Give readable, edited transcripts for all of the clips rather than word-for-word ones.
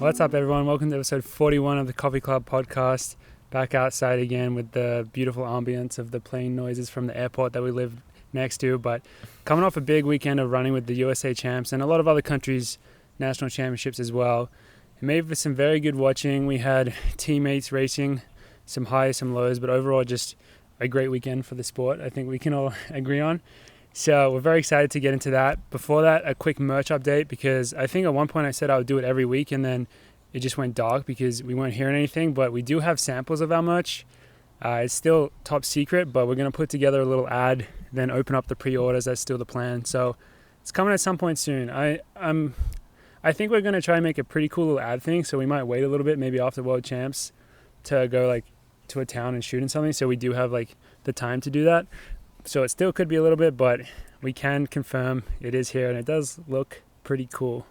What's up, everyone? Welcome to episode 41 of the Coffee Club podcast. Back outside again with the beautiful ambience of the plane noises from the airport that we live next to. But coming off a big weekend of running with the USA champs and a lot of other countries' national championships as well. It made for some very good watching. We had teammates racing, some highs, some lows, but overall just a great weekend for the sport. I think we can all agree on. So we're very excited to get into that. Before that, a quick merch update, because I think at one point I said I would do it every week and then it just went dark because we weren't hearing anything. But we do have samples of our merch. It's still top secret, but we're going to put together a little ad, then open up the pre-orders. That's still the plan. So it's coming at some point soon. I think we're going to try and make a pretty cool little ad thing. So we might wait a little bit, maybe after World Champs, to go like to a town and shoot in something. So we do have like the time to do that. So it still could be a little bit, but we can confirm it is here and it does look pretty cool.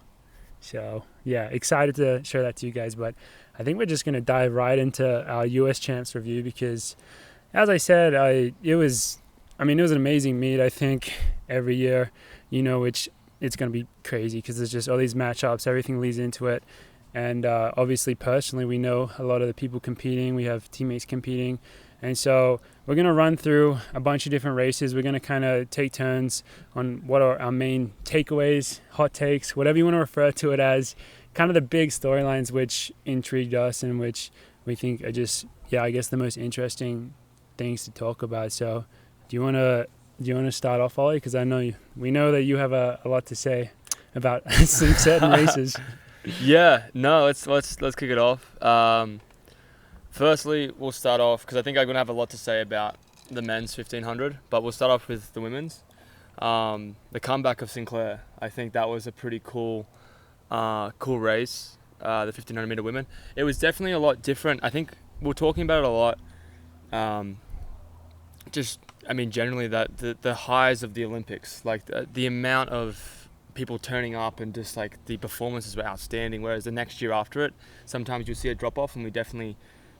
So yeah, excited to share that to you guys. But I think we're just going to dive right into our US Champs review because, as I said, it was an amazing meet. I think every year, which it's going to be crazy because there's just all these matchups, everything leads into it. And obviously, personally, we know a lot of the people competing. We have teammates competing. And so we're going to run through a bunch of different races. We're going to kind of take turns on what are our main takeaways, hot takes, whatever you want to refer to it as, kind of the big storylines which intrigued us and which we think are just, I guess the most interesting things to talk about. So do you want to start off, Olli? Because we know that you have a lot to say about some certain races. Yeah, no, let's kick it off. Firstly, we'll start off because I think I'm going to have a lot to say about the men's 1500, but we'll start off with the women's. The comeback of Sinclair, I think that was a pretty cool race, the 1500 meter women. It was definitely a lot different. I think we're talking about it a lot. Generally that the highs of the Olympics, like the amount of people turning up and just like the performances were outstanding, whereas the next year after it, sometimes you'll see a drop off, and we definitely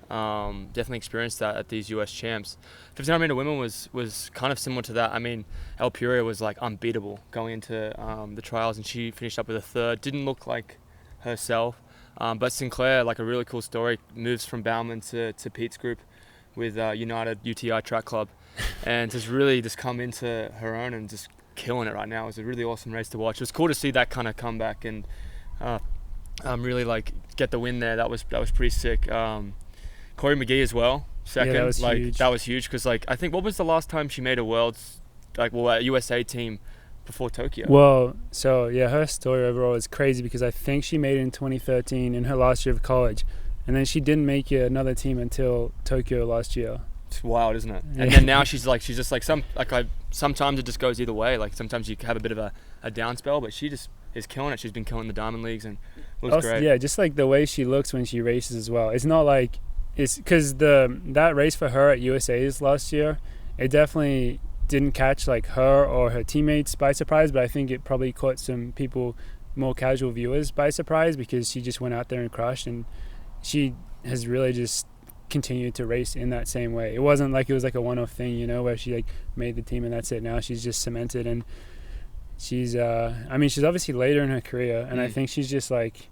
experienced that at these US champs. 1500 meter women was kind of similar to that. I mean, Hoare was like unbeatable going into the trials, and she finished up with a third. Didn't look like herself, but Sinclair, like a really cool story, moves from Bauman to Pete's group with United UTI Track Club, and has really just come into her own and just killing it right now. It was a really awesome race to watch. It was cool to see that kind of comeback and really like get the win there. That was pretty sick. Corey McGee as well, second. Yeah, that was huge because I think what was the last time she made a world's a USA team before Tokyo? Well, so yeah, her story overall is crazy because I think she made it in 2013 in her last year of college, and then she didn't make another team until Tokyo last year. It's wild, isn't it? Yeah. And then now she's just like sometimes it just goes either way. Like sometimes you have a bit of a down spell, but she just is killing it. She's been killing the Diamond Leagues and looks great. Yeah, just like the way she looks when she races as well. It's not like it's because that race for her at USA's last year, it definitely didn't catch like her or her teammates by surprise, but I think it probably caught some people, more casual viewers, by surprise because she just went out there and crushed, and she has really just continued to race in that same way. It wasn't like it was like a one-off thing, where she like made the team and that's it. Now she's just cemented, and she's she's obviously later in her career, and I think she's just like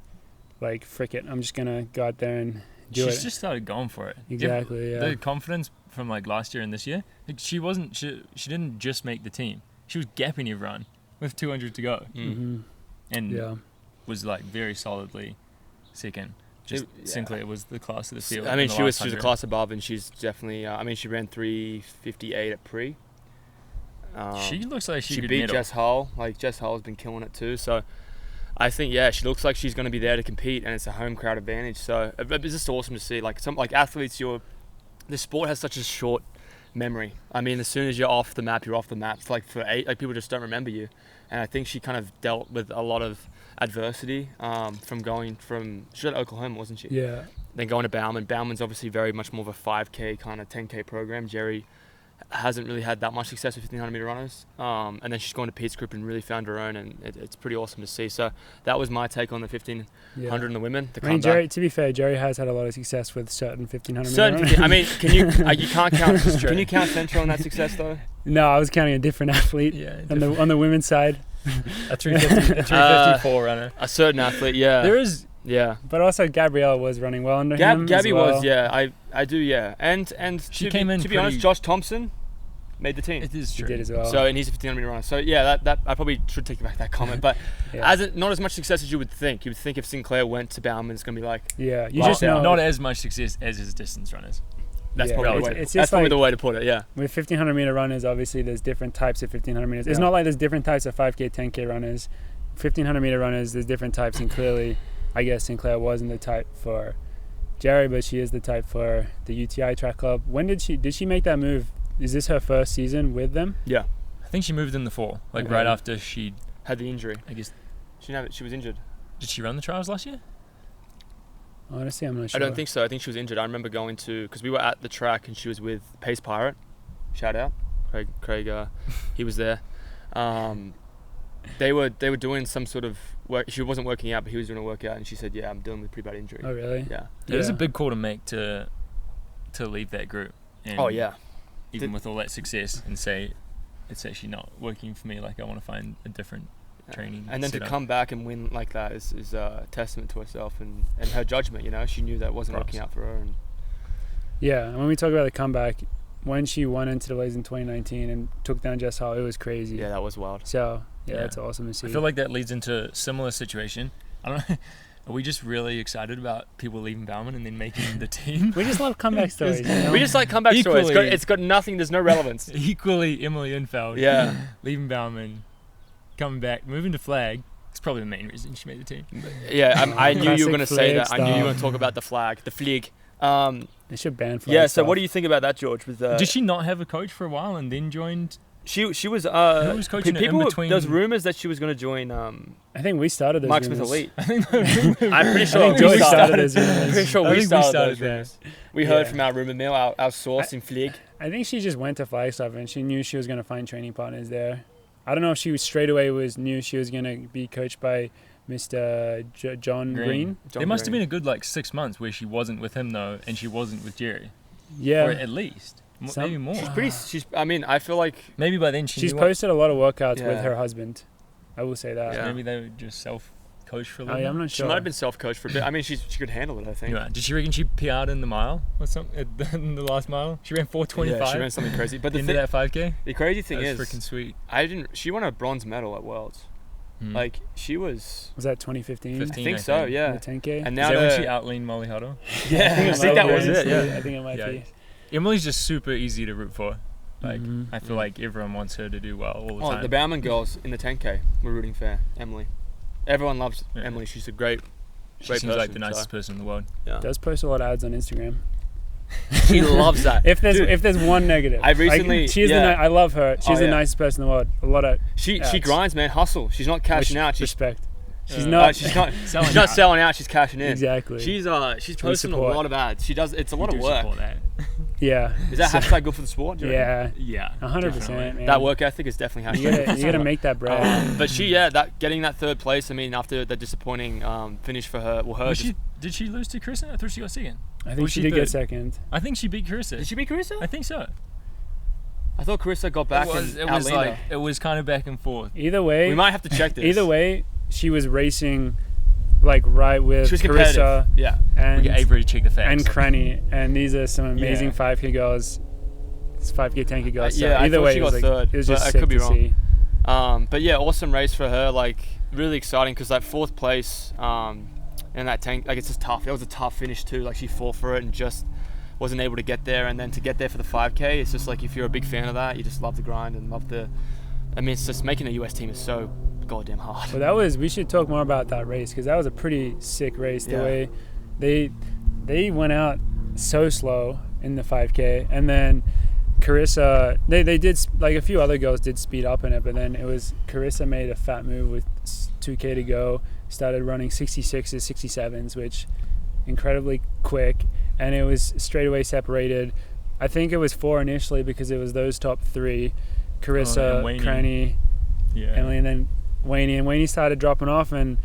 frick it, I'm just gonna go out there and do it. She's just started going for it. Exactly. Yeah. The confidence from like last year and this year, she didn't just make the team. She was gapping everyone with 200 to go, and was like very solidly second. Sinclair was the class of the field. I mean, she was a class above, and she's definitely. She ran 3:58 at pre. She looks like she could beat medal. Jess Hull. Like Jess Hull has been killing it too. So I think she looks like she's going to be there to compete, and it's a home crowd advantage. So it's just awesome to see. Like some athletes, the sport has such a short memory. I mean, as soon as you're off the map, you're off the map. It's like people just don't remember you. And I think she kind of dealt with a lot of adversity she was at Oklahoma, wasn't she? Yeah. Then going to Bauman. Bauman's obviously very much more of a 5K kind of 10K program. Jerry hasn't really had that much success with 1500 meter runners. And then she's going to Pete's group and really found her own, and it's pretty awesome to see. So that was my take on the 1500 and the women. Jerry, to be fair, Jerry has had a lot of success with certain 1500 meter runners. I mean, can you can't count? Can you count Central on that success though? No, I was counting a different athlete on the women's side. A 354 runner. A certain athlete, yeah. There is Yeah. But also Gabrielle was running well under him. Gabby as well. was, yeah. I do, yeah. And She came in to be honest, Josh Thompson made the team. It is He true. did as well. So, and he's a 1500 meter runner. So yeah, that I probably should take back that comment. But Yeah. not as much success as you would think. You would think if Sinclair went to Bauman, it's gonna be like Yeah, you Well, just know. Not as much success as his distance runners. that's Yeah, probably, it's- the way, it's that's just probably like- the way to put it. Yeah. With 1500 meter runners, obviously there's different types of 1500 meters. It's Yeah. not like there's different types of 5K, 10K runners. 1500 meter runners, there's different types, and clearly, I guess Sinclair wasn't the type for Jerry, but she is the type for the UTI track club. When did she make that move? Is this her first season with them? Yeah. I think she moved in the fall, like Okay. right after she, Had the injury. I guess, She was injured. did she run the trials last year? Honestly, I'm not sure. I don't think so. I think she was injured. I remember going to because we were at the track and she was with Pace Pirate. Shout out, Craig. He was there. They were doing some sort of work. She wasn't working out, but he was doing a workout, and she said, "Yeah, I'm dealing with a pretty bad injury." Oh, really? Yeah. It was a big call to make to leave that group. And Oh yeah. even with all that success, and say it's actually not working for me. Like I want to find a different training. And then setup. to come back and win like that is a testament to herself and her judgment. You know, she knew that wasn't Props. working out for her. And Yeah, and when we talk about the comeback, when she won into the Blaze in 2019 and took down Jess Hall, it was crazy. yeah, that was wild. So, yeah, Yeah. that's awesome to see. I feel like that leads into a similar situation. I don't know. Are we just really excited about people leaving Bauman and then making the team? we just love comeback stories. You know? We just like comeback stories. Equally- It's got nothing. There's no relevance. Equally, Emily Infeld Yeah. leaving Bauman, coming back, moving to Flag. It's probably the main reason she made the team. Yeah, I knew you were Classic going to say that. flag I knew you were going stuff. to talk about the flag, the flag. They should ban flag Yeah. So stuff. what do you think about that, George? With Did she not have a coach for a while and then joined? she was Who was coaching her in people between? There was rumors that she was going to join I think we started those Mike Smith rumors. Elite. I think I'm pretty I sure think we Joey started started. those rumors. I'm pretty sure I we think we started started those there. rumors. We heard Yeah. from our rumor mill, our source in Flig. I think she just went to Flagstaff and she knew she was going to find training partners there. I don't know if she was straight away knew she was going to be coached by Mr. John Green. There must have been a good 6 months where she wasn't with him though, and she wasn't with Jerry. Yeah. Or at least. Some- Maybe more. I mean, I feel like Maybe by then She's knew posted a lot of workouts Yeah. with her husband. I will say that. Yeah. Maybe they were just self-coached for a Oh, little yeah, I'm bit. not she sure. might have been self-coached for a bit. I mean, she could handle it, I think. Yeah. Did she reckon she PR'd in the mile or something in the last mile? She ran 4:25. Yeah, she ran something crazy. But the into that 5K. crazy thing That is, was freaking sweet. she won a bronze medal at Worlds. Mm. Like she was. Was that 2015? 15. I think I so. think. Yeah. The 10K? And Is now that when the- she outleaned Molly Huddle? Yeah, I think that was it. Yeah. I think it might Yeah. be. Emily's just super easy to root for. Like Mhm. I feel like everyone wants her to do well all the Oh, time. the Bauman girls in the 10K were rooting for Emily. Everyone loves Yeah. Emily. She's a great. she great seems like person, the nicest so- person in the world. Yeah. Does post a lot of ads on Instagram. She loves that. If there's Dude, one negative, I recently- she's yeah. I love her. She's Oh, the yeah. nicest person in the world. A lot of she ads. grinds, man. Hustle. She's not cashing out. She's respect. She's Uh, not she's not Selling she's not out. selling out. She's cashing in. exactly. She's posting a support. lot of ads. She does. It's a lot We of do work. support that. yeah. Is that So- hashtag good for the sport? Do you reckon? Yeah. Yeah. 100%. definitely. Man. That work ethic is definitely You hashtag. gotta, you gotta make that bread. But getting that third place. I mean, after the disappointing finish for her. Well, her. Was did she lose to Carissa? I thought she got second. I Or think she did third? get second. I think she beat Carissa. Did she beat Carissa? I think so. I thought Carissa got back it was, and it was outleaned her. like it was kind of back and forth. Either way, We might have to check this. either way, she was racing right with She was Carissa competitive. Yeah. We and get Avery to check the facts. and Cranny, and these are some amazing Yeah. 5K girls. It's 5K, 10K girls. So yeah, I either thought way, she it was got like, third, it was but just I sick could be to wrong. see. But yeah, awesome race for her. Like really exciting because fourth place in that tank, it's just tough. It was a tough finish too. Like she fought for it and just wasn't able to get there. And then to get there for the 5K, it's just like if you're a big fan of that, you just love the grind and love the. I mean, it's just making a US team is so goddamn hard. Well, we should talk more about that race because that was a pretty sick race. The Yeah. way they went out so slow in the 5K, and then Carissa, they did a few other girls did speed up in it, but then it was Carissa made a fat move with 2K to go, started running 66s, 67s, which incredibly quick, and it was straight away separated. I think it was 4 initially because it was those top 3, Carissa, and Wayne. Cranny, Yeah. Emily, and then Wayne. And Wayne started dropping off, and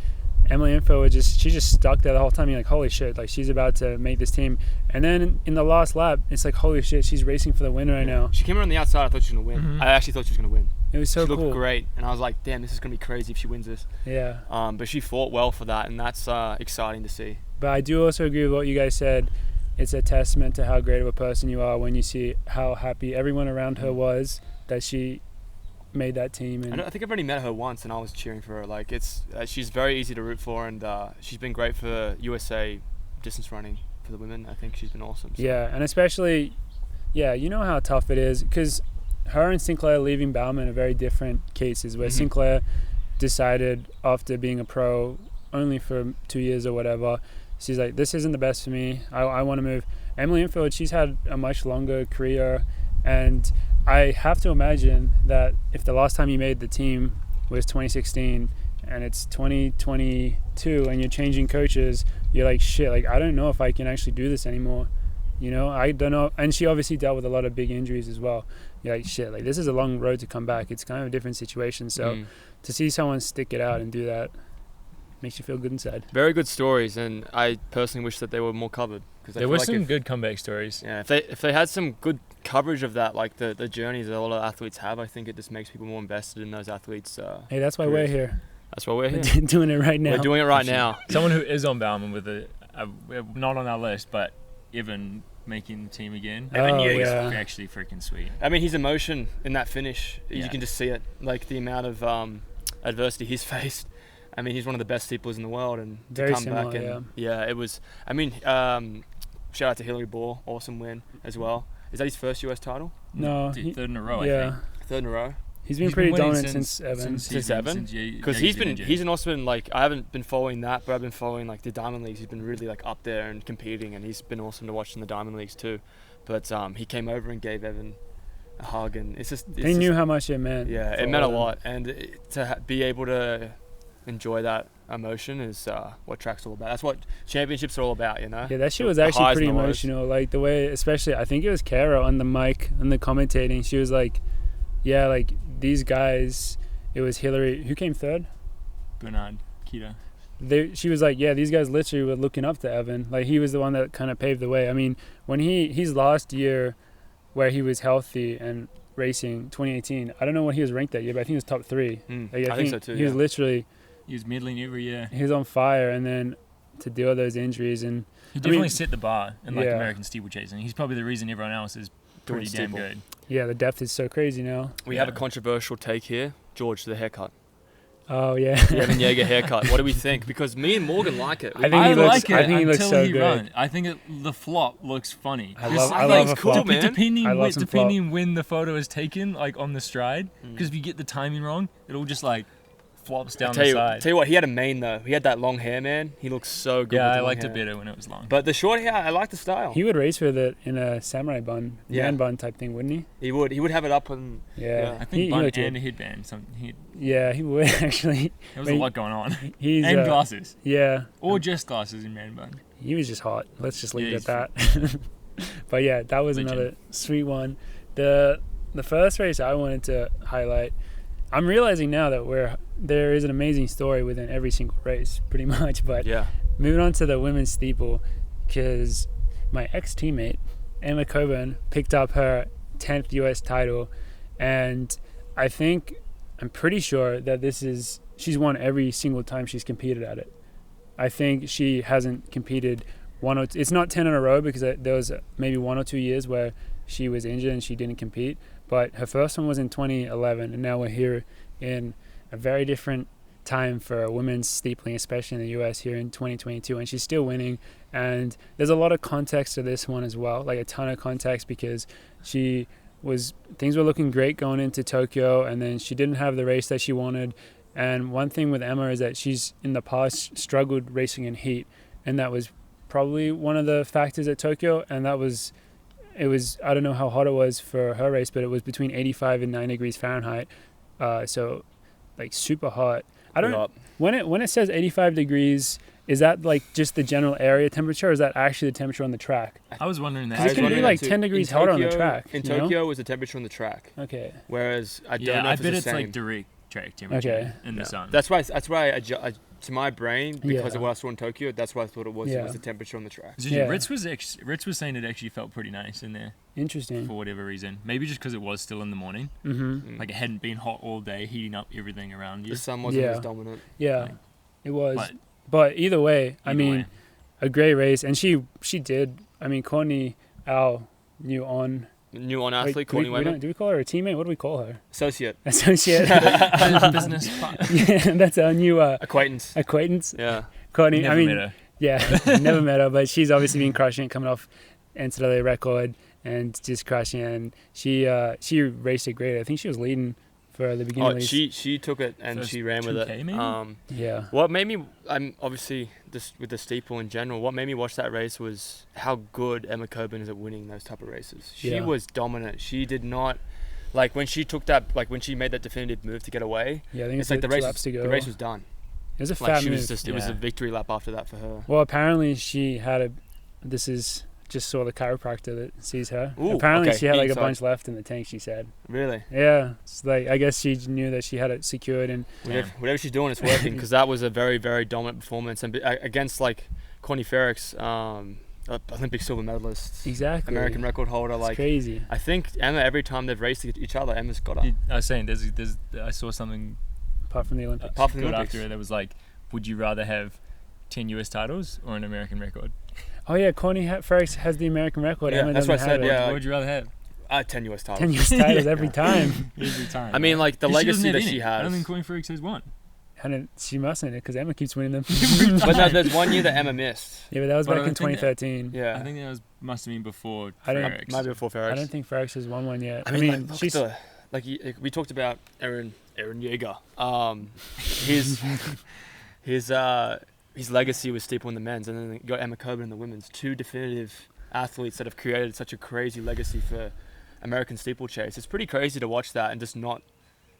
Emily Info was she just stuck there the whole time. You're like, holy shit, like she's about to make this team. And then in the last lap, it's like, holy shit, she's racing for the win right now. She came around the outside. I thought she was gonna win. Mhm. I actually thought she was gonna win. It was so she cool. looked great, and I was like, damn, this is gonna be crazy if she wins this. Yeah. But she fought well for that, and that's exciting to see. But I do also agree with what you guys said. It's a testament to how great of a person you are when you see how happy everyone around her was that she made that team. And I think I've already met her once, and I was cheering for her. Like, it's she's very easy to root for, and she's been great for USA distance running for the women. I think she's been awesome. So. Yeah, and especially, you know how tough it is, because her and Sinclair leaving Bauman are very different cases, where Sinclair decided after being a pro only for 2 years or whatever, she's like, this isn't the best for me, I want to move. Emily Infield, she's had a much longer career, and I have to imagine that if the last time you made the team was 2016 and it's 2022 and you're changing coaches, you're like, shit, like, I don't know if I can actually do this anymore. You know, I don't know. And she obviously dealt with a lot of big injuries as well. You're like, shit, like, this is a long road to come back. It's kind of a different situation. So to see someone stick it out and do that makes you feel good inside. Very good stories, and I personally wish that they were more covered. There were some good comeback stories. Yeah, if they had some good coverage of that, like the journeys that a lot of athletes have, I think it just makes people more invested in those athletes. Hey, that's why we're here. That's why we're here. Doing it right now. We're doing it right now. Someone who is on Bauman with not on our list, but Evan making the team again. Evan is actually freaking sweet. I mean, his emotion in that finish, you can just see it. Like, the amount of adversity he's faced. I mean, he's one of the best steeplers in the world, and very to come similar, back and it was. I mean, shout out to Hillary Ball, awesome win as well. Is that his first US title? No, third in a row. Yeah, I think. Third in a row. He's been pretty dominant since Evan. Since Evan, because he's also been, like, I haven't been following that, but I've been following, like, the Diamond Leagues. He's been really, like, up there and competing, and he's been awesome to watch in the Diamond Leagues too. But he came over and gave Evan a hug, and he knew how much it meant. Yeah, it meant a lot, and to be able to enjoy that emotion is what track's all about. That's what championships are all about, you know. Yeah, that shit was actually pretty emotional. Like, the way, especially, I think it was Kara on the mic and the commentating. She was like, yeah, like, these guys, it was Hillary, who came third? Bernard Kita. She was like, yeah, these guys literally were looking up to Evan. Like, he was the one that kind of paved the way. I mean, when his last year where he was healthy and racing, 2018, I don't know what he was ranked that year, but I think he was top 3. I think so too. He was literally... He was middling every year. He was on fire, and then to deal with those injuries, and he definitely set the bar in, like, American steeplechasing. He's probably the reason everyone else is pretty damn good. Yeah, the depth is so crazy now. We have a controversial take here. George, the haircut. Oh, yeah. The Evan Yeager haircut. What do we think? Because me and Morgan like it. I think he looks so good. I think the flop looks funny. I love a flop. Depending when the photo is taken, like, on the stride, because if you get the timing wrong, it'll just, like, flops down the side. Tell you what, he had a mane though. He had that long hair, man. He looks so good. Yeah, I liked it better when it was long. But the short hair, I like the style. He would race with it in a samurai bun, man bun type thing, wouldn't he? He would. He would have it up and I think bun and a headband. Yeah, he would actually. There was a lot going on. And glasses. Yeah. Or just glasses in man bun. He was just hot. Let's just leave it at that. But yeah, that was another sweet one. The first race I wanted to highlight. I'm realizing now that there is an amazing story within every single race, pretty much. But moving on to the women's steeple, because my ex-teammate, Emma Coburn, picked up her 10th US title. And I'm pretty sure that she's won every single time she's competed at it. I think she hasn't competed it's not 10 in a row, because there was maybe 1 or 2 years where she was injured and she didn't compete. But her first one was in 2011, and now we're here in a very different time for women's steepling, especially in the US here in 2022, and she's still winning. And there's a lot of context to this one as well, like a ton of context, because things were looking great going into Tokyo, and then she didn't have the race that she wanted. And one thing with Emma is that she's in the past struggled racing in heat, and that was probably one of the factors at Tokyo. And it was, I don't know how hot it was for her race, but it was between 85 and 9 degrees Fahrenheit. So, like, super hot. When it says 85 degrees, is that, like, just the general area temperature, or is that actually the temperature on the track? I was wondering that. Because it can be like 10 degrees hotter on the track. In Tokyo, was the temperature on the track. Okay. Whereas I don't know if it's the same. I bet it's like direct track temperature in the sun. That's why I to my brain, because of what I saw in Tokyo, that's what I thought it was. Yeah. It was the temperature on the track. Ritz was saying it actually felt pretty nice in there. Interesting. For whatever reason. Maybe just because it was still in the morning. Mm-hmm. Like it hadn't been hot all day, heating up everything around you. The sun wasn't as dominant. Yeah, Like, it was. But either way, I mean, a great race. And she did. I mean, Courtney, our new on athlete, Courtney Wayman. Do we call her a teammate? What do we call her? Associate. Business partner. Yeah, that's our new Acquaintance. Yeah. Courtney, Never met her. Yeah, never met her, but she's obviously been crushing it, coming off NCAA record and just crushing it. And she raced it great. I think she was leading for the beginning. Oh, she took it and she ran with it. Maybe? Yeah. What made me, obviously just with the steeple in general, what made me watch that race was how good Emma Coburn is at winning those type of races. She was dominant. She did not, like when she took that, like when she made that definitive move to get away. Yeah, I think it's like the race was done. It was a fat move. It was a victory lap after that for her. Well, apparently she had just saw the chiropractor that sees her. Ooh, apparently okay. she had like a bunch left in the tank, she said. Really? Yeah. It's like, I guess she knew that she had it secured. And whatever she's doing, it's working, because that was a very, very dominant performance. And against like Courtney Ferrick's Olympic silver medalist. Exactly. American record holder. It's like crazy. I think Emma, every time they've raced each other, Emma's got up. I was saying, I saw something Apart from the Olympics. after it that was like, would you rather have 10 US titles or an American record? Oh yeah, Courtney Ferrick has the American record. Yeah, Emma that's what I said. it. Yeah. What would you rather have? 10 US titles. 10 US titles every time. Every time. I mean, like the legacy that she I don't has. think Courtney Ferrick has one. And she mustn't, because Emma keeps winning them. But no, there's one year that Emma missed. Yeah, but that was But back I in think 2013. Yeah. I think that must have been before I don't- Ferrick's. Maybe before Ferrick's. I don't think Ferrick has won one yet. I mean, like, she's we talked about Aaron Yeager. His legacy was steeple in the men's, and then you got Emma Coburn in the women's. Two definitive athletes that have created such a crazy legacy for American steeplechase. It's pretty crazy to watch that and just not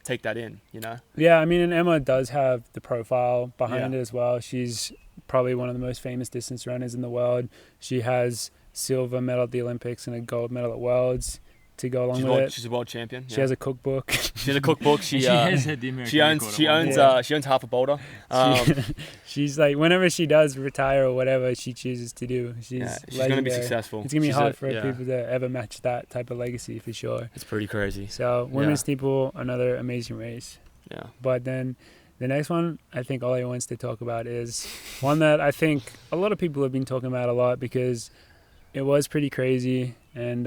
take that in, you know? Yeah, I mean, and Emma does have the profile behind it as well. She's probably one of the most famous distance runners in the world. She has silver medal at the Olympics and a gold medal at Worlds to go along with it. She's a world champion. She has a cookbook. She has a cookbook. She has had the American record. She owns half a boulder. She's like, whenever she does retire or whatever she chooses to do, she's going to be successful. It's going to be hard for people to ever match that type of legacy for sure. It's pretty crazy. So women's steeple, another amazing race. Yeah. But then the next one I think Olli wants to talk about is one that I think a lot of people have been talking about a lot, because it was pretty crazy, and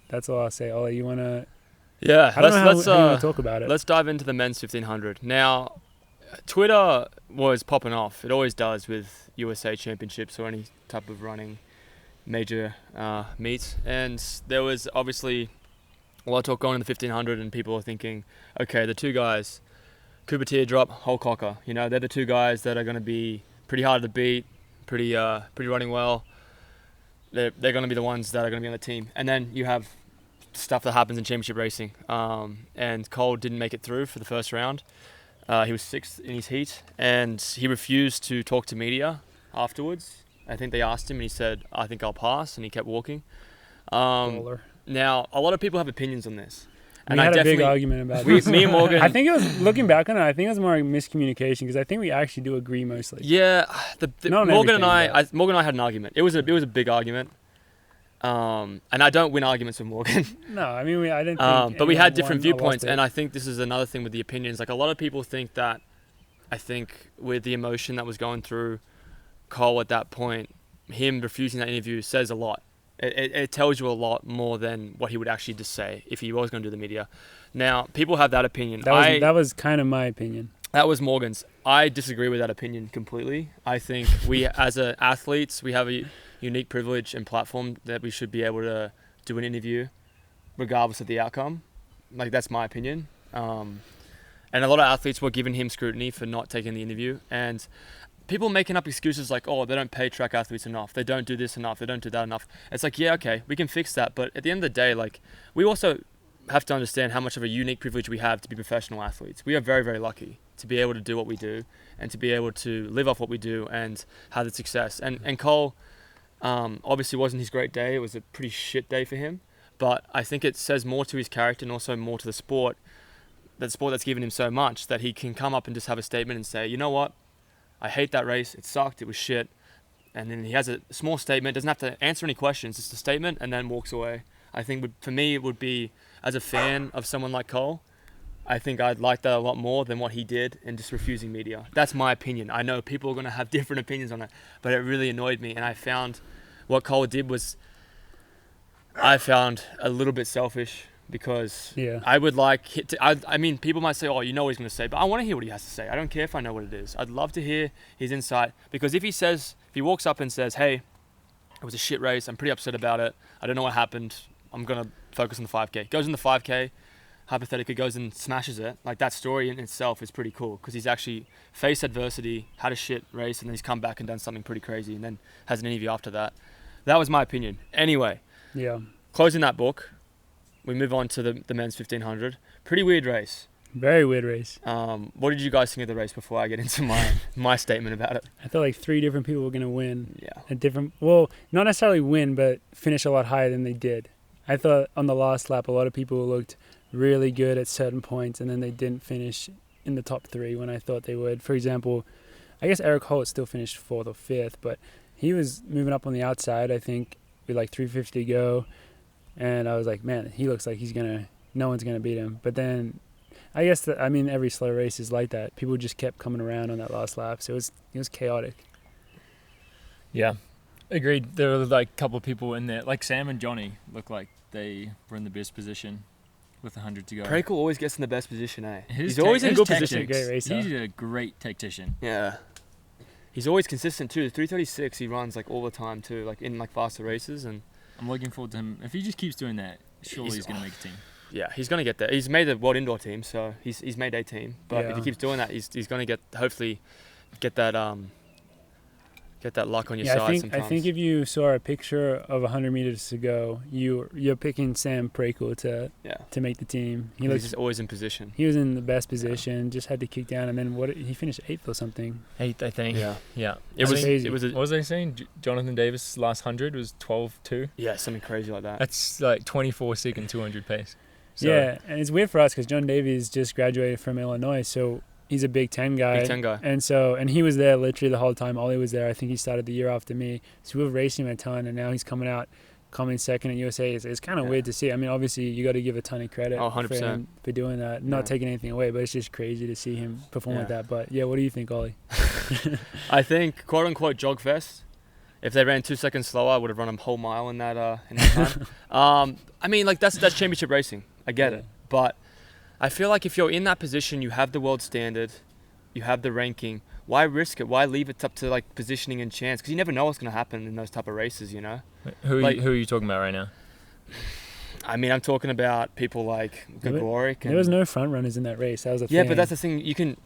that's all I'll say. Olli, you want to... Yeah, I don't know how you want to talk about it. Let's dive into the men's 1500. Now, Twitter was popping off. It always does with USA Championships or any type of running major meets. And there was obviously a lot of talk going in the 1500, and people are thinking, okay, the two guys, Cooper Teardrop, Hull Cocker, you know, they're the two guys that are going to be pretty hard to beat, pretty running well. They're going to be the ones that are going to be on the team. And then you have stuff that happens in championship racing. And Cole didn't make it through for the first round. He was sixth in his heat, and he refused to talk to media afterwards. I think they asked him, and he said, I think I'll pass, and he kept walking. Now, a lot of people have opinions on this. And we had a big argument about this. Me and Morgan... I think it was, looking back on it, I think it was more miscommunication, because I think we actually do agree mostly. Yeah, Morgan and I had an argument. It was a big argument. And I don't win arguments with Morgan. No, I mean, I didn't think... But we had different viewpoints, and I think this is another thing with the opinions. Like, a lot of people think that, I think, with the emotion that was going through Cole at that point, him refusing that interview says a lot. It tells you a lot more than what he would actually just say if he was going to do the media. Now, people have that opinion. That was kind of my opinion. That was Morgan's. I disagree with that opinion completely. I think we, as athletes, we have a unique privilege and platform that we should be able to do an interview regardless of the outcome. Like, that's my opinion. And a lot of athletes were giving him scrutiny for not taking the interview. And people making up excuses like, oh, they don't pay track athletes enough, they don't do this enough, they don't do that enough. It's like, yeah, okay, we can fix that. But at the end of the day, like, we also have to understand how much of a unique privilege we have to be professional athletes. We are very, very lucky to be able to do what we do and to be able to live off what we do and have the success. And Cole obviously wasn't his great day. It was a pretty shit day for him. But I think it says more to his character and also more to the sport that's given him so much, that he can come up and just have a statement and say, you know what? I hate that race. It sucked. It was shit. And then he has a small statement. Doesn't have to answer any questions. Just a statement, and then walks away. I think for me it would be, as a fan of someone like Cole, I think I'd like that a lot more than what he did in just refusing media. That's my opinion. I know people are going to have different opinions on it, but it really annoyed me. And I found what Cole did was, I found a little bit selfish, because I would like I mean, people might say, oh, you know what he's going to say, but I want to hear what he has to say. I don't care if I know what it is. I'd love to hear his insight, because if he walks up and says, hey, it was a shit race, I'm pretty upset about it, I don't know what happened, I'm going to focus on the 5K. Goes in the 5K, hypothetically goes and smashes it. Like, that story in itself is pretty cool, because he's actually faced adversity, had a shit race, and then he's come back and done something pretty crazy, and then has an interview after that. That was my opinion. Anyway, closing that book, we move on to the men's 1500. Pretty weird race. Very weird race. What did you guys think of the race before I get into my statement about it? I thought like 3 different people were going to win. Yeah. Well, not necessarily win, but finish a lot higher than they did. I thought on the last lap, a lot of people looked really good at certain points, and then they didn't finish in the top 3 when I thought they would. For example, I guess Eric Holt still finished 4th or 5th, but he was moving up on the outside, I think, with like 350 to go. And I was like, man, he looks like no one's going to beat him. But then I guess every slow race is like that. People just kept coming around on that last lap. So it was chaotic. Yeah, agreed. There were like a couple of people in there, like Sam and Johnny looked like they were in the best position with 100 to go. Prekel always gets in the best position, eh? He's always in good position. position. He's a great tactician. Yeah. He's always consistent too. 336 he runs like all the time too, like in like faster races, and I'm looking forward to him. If he just keeps doing that, surely he's going to make a team. Yeah, he's going to get there. He's made the World Indoor team, so he's made a team. But if he keeps doing that, he's going to hopefully get that luck on your side sometimes. I think if you saw a picture of 100 meters to go, you're picking Sam Prekel to make the team. He's just always in position. He was in the best position, just had to kick down, and then he finished 8th or something. 8th, I think. Yeah. It was crazy. What was I saying? Jonathan Davis' last 100 was 12.2. Yeah, something crazy like that. That's like 24-second 200 pace. So. Yeah, and it's weird for us because John Davies just graduated from Illinois, so he's a Big Ten guy. And he was there literally the whole time. Ollie was there. I think he started the year after me. So we've raced him a ton, and now he's coming second at USA. It's kind of weird to see. I mean, obviously, you got to give a ton of credit for him for doing that. Not taking anything away, but it's just crazy to see him perform like that. But, yeah, what do you think, Ollie? I think, quote-unquote, jog fest. If they ran 2 seconds slower, I would have run a whole mile in that time. I mean, like, that's championship racing. I get it. But I feel like if you're in that position, you have the world standard, you have the ranking, why risk it? Why leave it up to like positioning and chance? Because you never know what's going to happen in those type of races, you know? Who are you talking about right now? I mean, I'm talking about people like Gregoric. There was no front runners in that race. That was a thing. Yeah, but that's the thing. You can...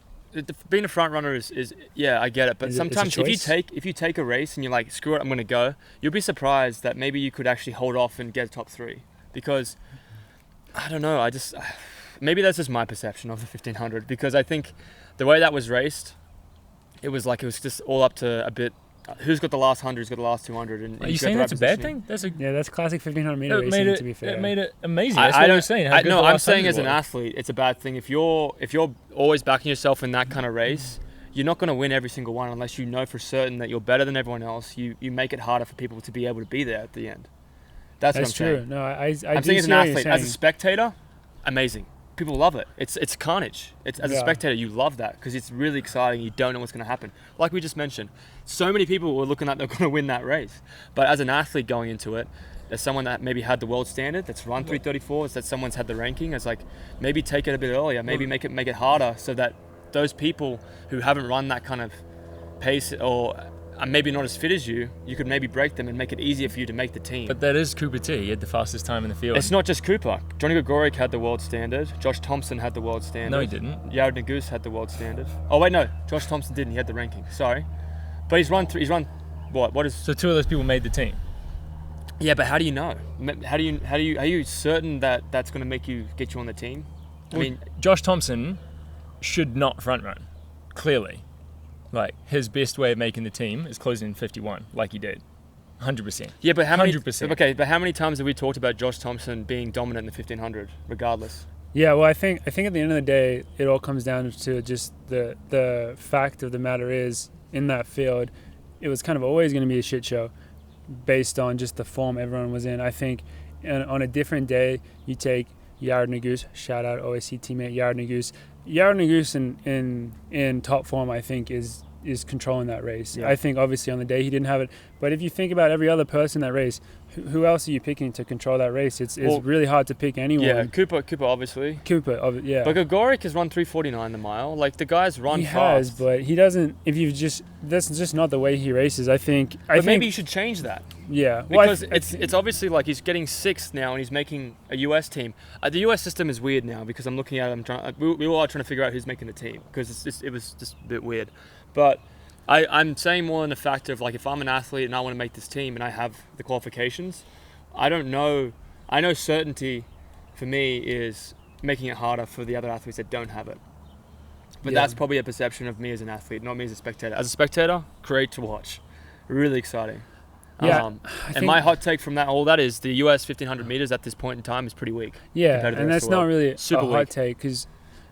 Being a front runner is I get it. But sometimes if you take a race and you're like, screw it, I'm going to go, you'll be surprised that maybe you could actually hold off and get top 3. Because, I don't know, maybe that's just my perception of the 1500, because I think the way that was raced, it was just all up to a bit. Who's got the last 100? Who's got the last 200? And are you saying that's a bad thing? That's classic 1500 meter racing. To be fair, it made it amazing. That's what I'm saying. I'm saying as an athlete, it's a bad thing. If you're always backing yourself in that kind of race, you're not going to win every single one unless you know for certain that you're better than everyone else. You make it harder for people to be able to be there at the end. That's what I'm true. saying. No, I'm saying as an athlete, as a spectator, amazing. People love it. It's carnage. As a spectator, you love that because it's really exciting. You don't know what's going to happen. Like we just mentioned, so many people were looking like they're going to win that race. But as an athlete going into it, as someone that maybe had the world standard, that's run 334, that someone's had the ranking, it's like maybe take it a bit earlier, maybe make it harder so that those people who haven't run that kind of pace or are maybe not as fit as you could maybe break them and make it easier for you to make the team. But that is Cooper T. He had the fastest time in the field. It's not just Cooper. Johnny Gregoric had the world standard. Josh Thompson had the world standard. No, he didn't. Yared Nagus had the world standard. Oh wait, no. Josh Thompson didn't. He had the ranking. Sorry, but he's run what? What is? So 2 of those people made the team. Yeah, but how do you know? Are you certain that that's going to get you on the team? I mean, Josh Thompson should not front run. Clearly. Like, his best way of making the team is closing in 51, like he did. 100%. Yeah, but how many? 100%. Okay, but how many times have we talked about Josh Thompson being dominant in the 1500, regardless? Yeah, well, I think at the end of the day, it all comes down to just the fact of the matter is in that field, it was kind of always going to be a shit show based on just the form everyone was in. I think on a different day, you take Yared Nuguse, shout out OSC teammate Yared Nuguse. Yared Nuguse in top form, I think, is controlling that race. Yeah. I think obviously on the day he didn't have it, but if you think about every other person in that race, who else are you picking to control that race? It's really hard to pick anyone. Yeah, Cooper obviously. Yeah. But Gregoric has run 3:49 the mile. Like, the guy's run fast. He fast. has, but he doesn't. That's just not the way he races. I think. Maybe you should change that. Yeah, because it's obviously like he's getting 6th now, and he's making a US team. The US system is weird now because I'm looking at him. We all are trying to figure out who's making the team because it was just a bit weird. But I'm saying more in the factor of, like, if I'm an athlete and I want to make this team and I have the qualifications, I don't know. I know certainty for me is making it harder for the other athletes that don't have it. But that's probably a perception of me as an athlete, not me as a spectator. As a spectator, great to watch. Really exciting. Yeah, and my hot take from all that is the US 1500 meters at this point in time is pretty weak. Yeah, and that's not really super a hot take because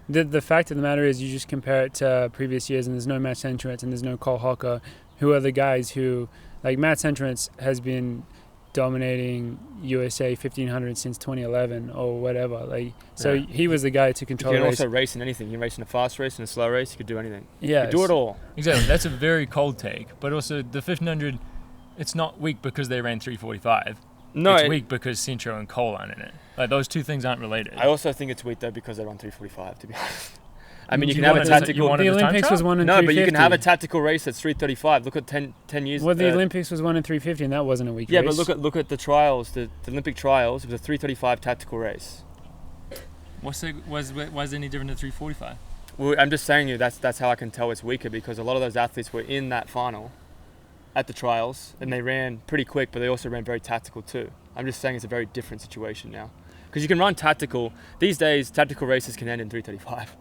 the fact of the matter is you just compare it to previous years and there's no Matt Centrance and there's no Cole Hocker, who are the guys who, like, Matt Centrance has been dominating USA 1500 since 2011 or whatever. Like, so he was the guy to control the race. You can also race in anything. You can race in a fast race, in a slow race. You could do anything. Yeah, you could do it all. Exactly. That's a very cold take. But also the 1500, it's not weak because they ran 3:45. No, it's weak because Centro and Cole aren't in it. Like, those two things aren't related. I also think it's weak though because they run 3:45. To be honest. I mean, you can have a tactical. The Olympics was one in 350. No, but you can have a tactical race that's 3:35. Look at 10 years. Well, the Olympics was 1 in 350, and that wasn't a weak race. Yeah, but look at the trials. The Olympic trials. It was a 3:35 tactical race. Why is it any different than 3:45? Well, I'm just saying that's how I can tell it's weaker because a lot of those athletes were in that final at the trials and they ran pretty quick, but they also ran very tactical too. I'm just saying it's a very different situation now because you can run tactical. These days, tactical races can end in 3:35.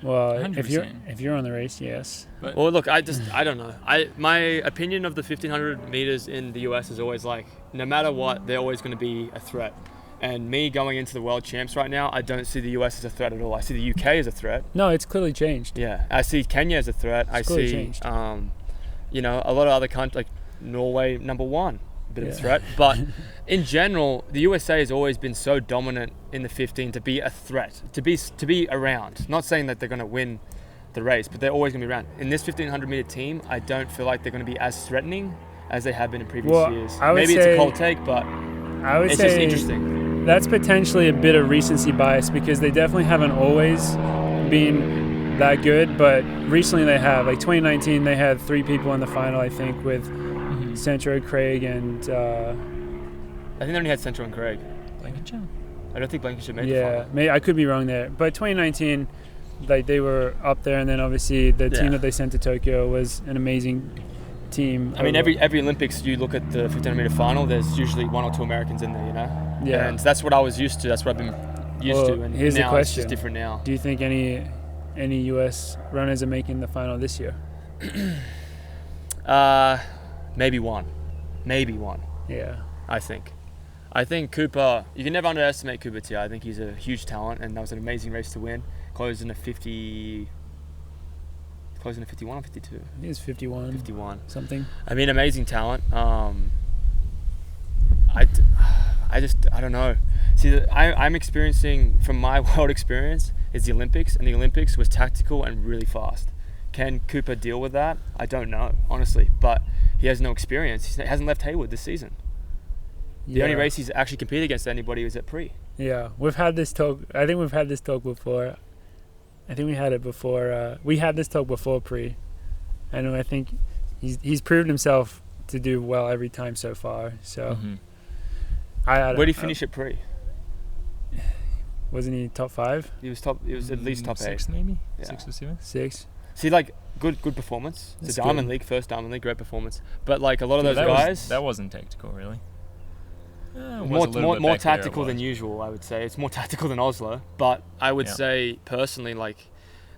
Well, 100%. if you're on the race, yes. But well, look, I don't know. My opinion of the 1500 meters in the US is always like, no matter what, they're always going to be a threat. And me going into the world champs right now, I don't see the US as a threat at all. I see the UK as a threat. No, it's clearly changed. Yeah, I see Kenya as a threat. It's clearly changed. A lot of other countries like Norway, number 1. Bit of a threat, but in general, the USA has always been so dominant in the 15 to be a threat, to be around. Not saying that they're going to win the race, but they're always going to be around. In this 1500 meter team, I don't feel like they're going to be as threatening as they have been in previous years. Maybe it's a cold take, but it's just interesting. That's potentially a bit of recency bias because they definitely haven't always been that good, but recently they have. Like 2019, they had 3 people in the final, I think, with Centro, Craig, and I think they only had Centro and Craig. Blankenship? I don't think Blankenship made the final. Yeah, I could be wrong there. But 2019, like, they were up there, and then obviously the team that they sent to Tokyo was an amazing team. I mean, every Olympics, you look at the 1500 meter final, there's usually 1 or 2 Americans in there, you know? Yeah. And that's what I was used to. That's what I've been used to. And here's now the question. It's just different now. Do you think any US runners are making the final this year? Maybe one. Yeah. I think Cooper, you can never underestimate Cooper Tia. I think he's a huge talent and that was an amazing race to win. Closed in a 51 or 52? He was 51. 51. Something. I mean, amazing talent. I don't know. See, I'm experiencing, from my world experience, is the Olympics, and the Olympics was tactical and really fast. Can Cooper deal with that? I don't know, honestly, but he has no experience. He hasn't left Hayward this season. The only race he's actually competed against anybody was at Pre. Yeah, we've had this talk. I think we've had this talk before. I think we had it before. We had this talk before Pre. And I think he's proved himself to do well every time so far. So, where did he finish at Pre? Wasn't he top 5? He was top. He was at least top 8. 6 maybe. Yeah. 6 or 7. 6. See, like good performance. It's a Diamond League, first Diamond League, great performance. But like a lot of those guys, that wasn't tactical, really. More tactical than usual, I would say. It's more tactical than Oslo, but I would say personally, like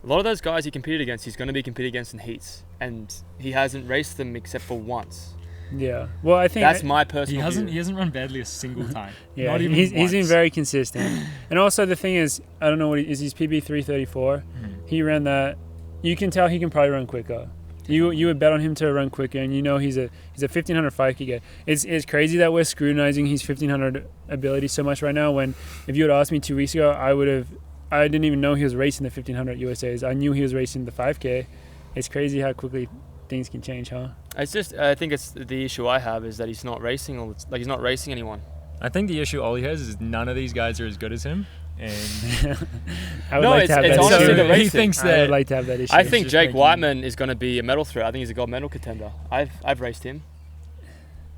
a lot of those guys he competed against, he's going to be competing against in heats, and he hasn't raced them except for once. Yeah, well, I think that's my personal view. He hasn't run badly a single time. Yeah, he's been very consistent. And also the thing is, I don't know what is his PB 334. He ran that. You can tell he can probably run quicker. You would bet on him to run quicker, and he's a 1500 5K guy. It's crazy that we're scrutinizing his 1500 ability so much right now. When if you had asked me 2 weeks ago, I didn't even know he was racing the 1500 USAs. I knew he was racing the 5K. It's crazy how quickly things can change, huh? It's just I think it's the issue I have is that he's not racing he's not racing anyone. I think the issue Ollie has is none of these guys are as good as him. And I would like to have that honestly issue. the racing. He thinks I that would like to have that issue. I think just Jake making- Whiteman is going to be a medal threat. I think he's a gold medal contender. I've raced him,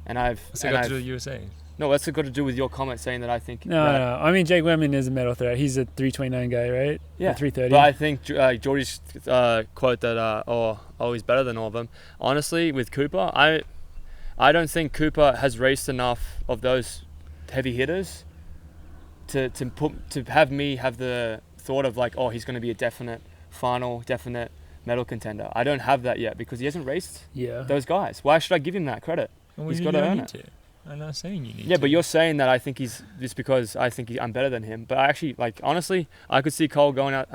and what's it got to do with USA? no, what's it got to do with your comment saying that I think No. I mean, Jake Wemman is a medal threat. He's a 329 guy, right? Yeah, Or 330. But I think Geordie's quote that he's better than all of them. Honestly, with Cooper, I don't think Cooper has raced enough of those heavy hitters to have me have the thought of like, he's going to be a definite medal contender. I don't have that yet because he hasn't raced those guys. Why should I give him that credit? Well, He's you got to don't earn need it. to. I'm not saying you need to. Yeah, but you're saying that I think he's just because I think I'm better than him. But I actually, honestly, I could see I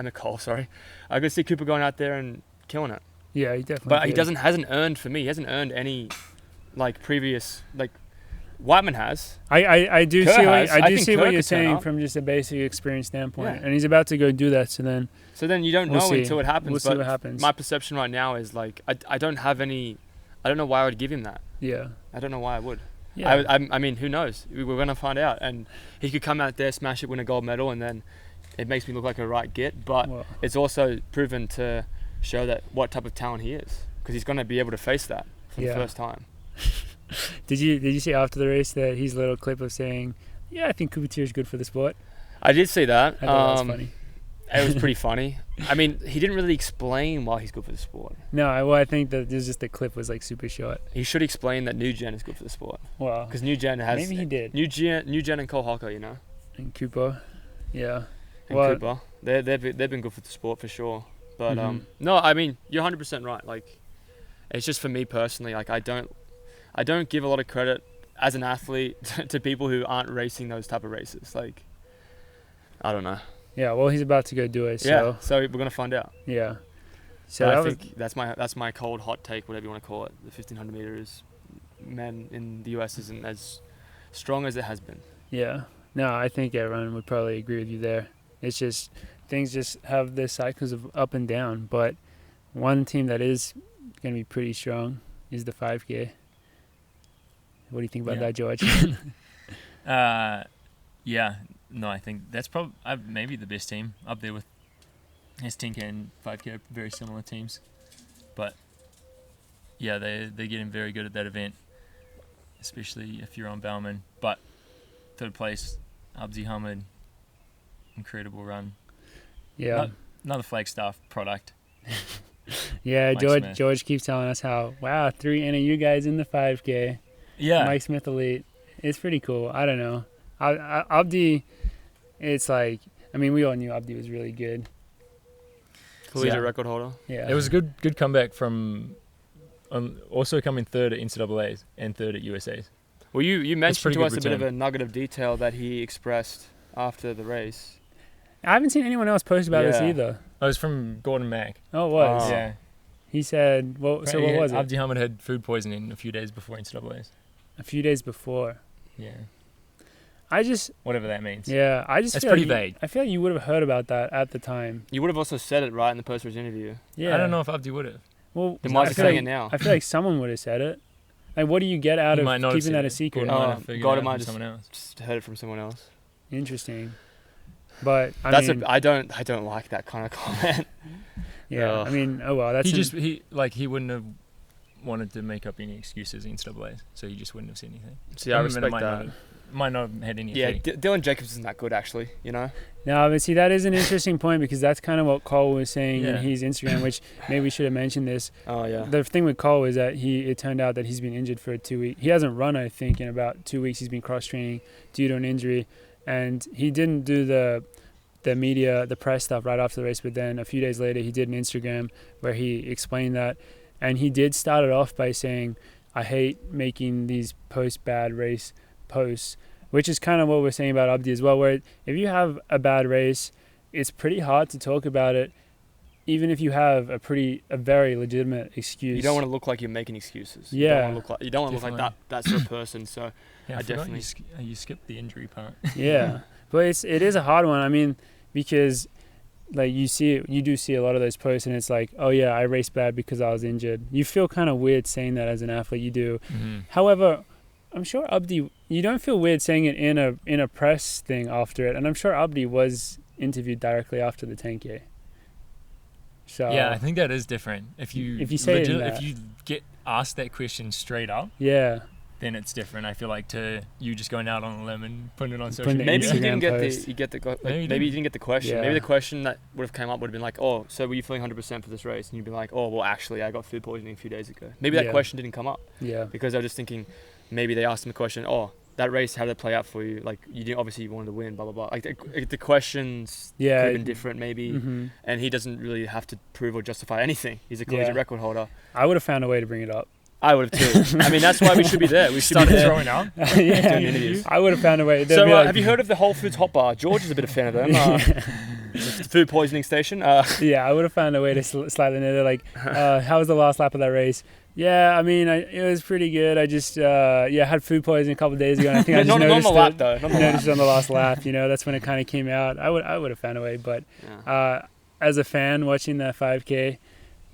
could see Cooper going out there and killing it. Yeah, he definitely. But he could. hasn't earned for me. He hasn't earned any, previous Whiteman has. I do Kerr see has. what I I do think see Kerr what you're could turn saying up. from just a basic experience standpoint, Yeah. and he's about to go do that. So then You don't We'll know see. until it happens. We'll see but what happens. My perception right now is I don't have any. I don't know why I would give him that. yeah, I don't know why I would. yeah, I mean, who knows? We're going to find out. And he could come out there, smash it, win a gold medal, and then it makes me look like a right git. But well, it's also proven to show that what type of talent he is, because he's going to be able to face that for the Yeah. first time. Did you see after the race that his little clip of saying, "Yeah, I think Kubatir is good for the sport"? I did see that. I thought that was funny. It was pretty funny. I mean, he didn't really explain why he's good for the sport. No, I think that there's just the clip was like super short. He should explain that New Gen is good for the sport, Wow, because New Gen has maybe he did. New Gen and Cole Hocker, And Cooper, yeah, and Well- Cooper. They've been good for the sport for sure. But Mhm. no, I mean, you're 100% right. It's just for me personally. I don't give a lot of credit as an athlete to people who aren't racing those type of races. I don't know. yeah. Well, he's about to go do it. Yeah. So So we're gonna find out. yeah. So But that I was think that's my cold hot take, whatever you want to call it. The 1500 meters, men in the US isn't as strong as it has been. yeah. No, I think everyone would probably agree with you there. It's just things just have the cycles of up and down. But one team that is going to be pretty strong is the 5K. What do you think about Yeah. that, George? Yeah. No, I think that's probably maybe the best team up there with his 10K and 5K, very similar teams. But yeah, they're getting very good at that event, especially if you're on Bauman. But third place, Abdi Hamid, incredible run. Yeah. Another Flagstaff product. Yeah, Mike George Smith. George keeps telling us how, wow, 3 NAU guys in the 5K. Yeah. Mike Smith Elite. It's pretty cool. I don't know. Abdi, it's like, I mean, we all knew Abdi was really good. Collegiate Yeah. record holder. Yeah. It was a good comeback from also coming third at NCAAs and third at USAs. Well, you mentioned pretty to good us a bit of return. a nugget of detail that he expressed after the race. I haven't seen anyone else post about this Yeah. either. I was from Gordon Mack. Oh, it was. Oh. Yeah. He said, well, so what was it? Abdi Hamid had food poisoning a few days before NCAAs. A few days before. Yeah. I just Whatever that means. Yeah, I just That's feel pretty like vague. I feel like you would have heard about that at the time. You would have also said it right in the post-race interview. Yeah. I don't know if Abdi would have. Well, Then why is I he feel saying like, it now? I feel like someone would have said it. Like, what do you get out He of might not have keeping said that a it. secret? Gordon might Oh, have figured Gordon it out might from just- someone else. Just heard it from someone else. Interesting. But I That's mean, I don't like that kind of comment. yeah. Ugh. I mean, oh well. That's He wouldn't have wanted to make up any excuses in NCAAs, so he just wouldn't have said anything. See, I mean, it respect might that. Might not have had any Yeah, effect. Dylan Jacobs isn't that good, actually. You know. No, but see, that is an interesting point because that's kind of what Cole was saying Yeah. in his Instagram, which maybe we should have mentioned this. Oh yeah. The thing with Cole is that it turned out that he's been injured for 2 weeks. He hasn't run, I think, in about 2 weeks. He's been cross-training due to an injury, and he didn't do the press stuff right after the race, but then a few days later he did an Instagram where he explained that, and he did start it off by saying, I hate making these post-bad race posts, which is kind of what we're saying about Abdi as well, where if you have a bad race, it's pretty hard to talk about it even if you have a very legitimate excuse, You don't want to look like you're making excuses. Yeah. You don't want to look like that sort of person. So Yeah, I forgot definitely. you skipped the injury part. Yeah, but it is a hard one. I mean, because like you do see a lot of those posts, and it's like, oh yeah, I raced bad because I was injured. You feel kind of weird saying that as an athlete. You do. Mm-hmm. However, I'm sure Abdi, you don't feel weird saying it in a press thing after it, and I'm sure Abdi was interviewed directly after the 10K. So Yeah, I think that is different. If you say it in if that. you get asked that question straight up, yeah, then it's different. I feel like to you just going out on a limb and putting it on social Putting it media. Maybe you didn't Instagram get post. maybe you didn't get the question. Yeah. Maybe the question that would have come up would have been like, oh, so were you feeling 100% for this race? And you'd be like, oh, well, actually, I got food poisoning a few days ago. Maybe that Yeah. question didn't come up yeah, because I was just thinking, maybe they asked him the question, oh, that race, how did it play out for you? Like, you didn't, obviously you wanted to win, blah, blah, blah. Like, the questions yeah. could have been different maybe. Mm-hmm. And he doesn't really have to prove or justify anything. He's a collegiate Yeah. record holder. I would have found a way to bring it up. I would have too. I mean, that's why we should be there. We should be Started there. throwing out. Yeah, Doing interviews. I would have found a way. They'd So, be like, have you heard of the Whole Foods Hot Bar? George is a bit of a fan of them. It's the food poisoning station. Yeah, I would have found a way to slide in there. Like, how was the last lap of that race? Yeah, I mean, it was pretty good. I just, had food poisoning a couple of days ago, and I think I just not on noticed the lap though. Not on the lap. noticed it on the last lap. You know, that's when it kind of came out. I would have found a way, but Yeah. as a fan watching that 5K,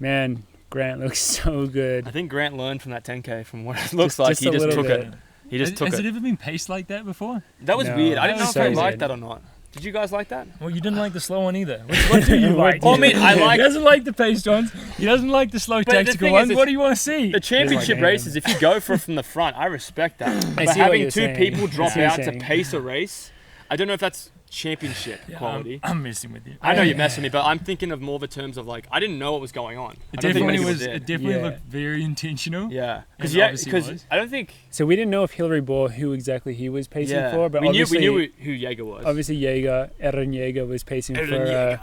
man, Grant looks so good. I think Grant learned from that 10K. From what it looks Just- like, just he a just little took bit. it. He just took Has it. it ever been paced like that before? That was No, weird. I that didn't know was if I so liked weird. that or not. Did you guys like that? Well, you didn't like the slow one either. What do you like? Well, I mean, I like He doesn't like the paced ones. He doesn't like the slow But the tactical thing ones. is, What do you want to see? the championship him. races. If you go for it from the front, I respect that. I But see what having you're two saying. people I drop see what out you're to saying. pace a race, I don't know if that's championship Yeah, quality. I'm messing with you. I know you're messing with me, but I'm thinking of more the terms of like I didn't know what was going on. It I don't think many definitely people was. did. It definitely Yeah. looked very intentional. Yeah, It obviously was. I don't think. So we didn't know if Hillary bore who exactly he was pacing Yeah, for, but we obviously knew who Jaeger was. obviously Aaron Jaeger was pacing Aaron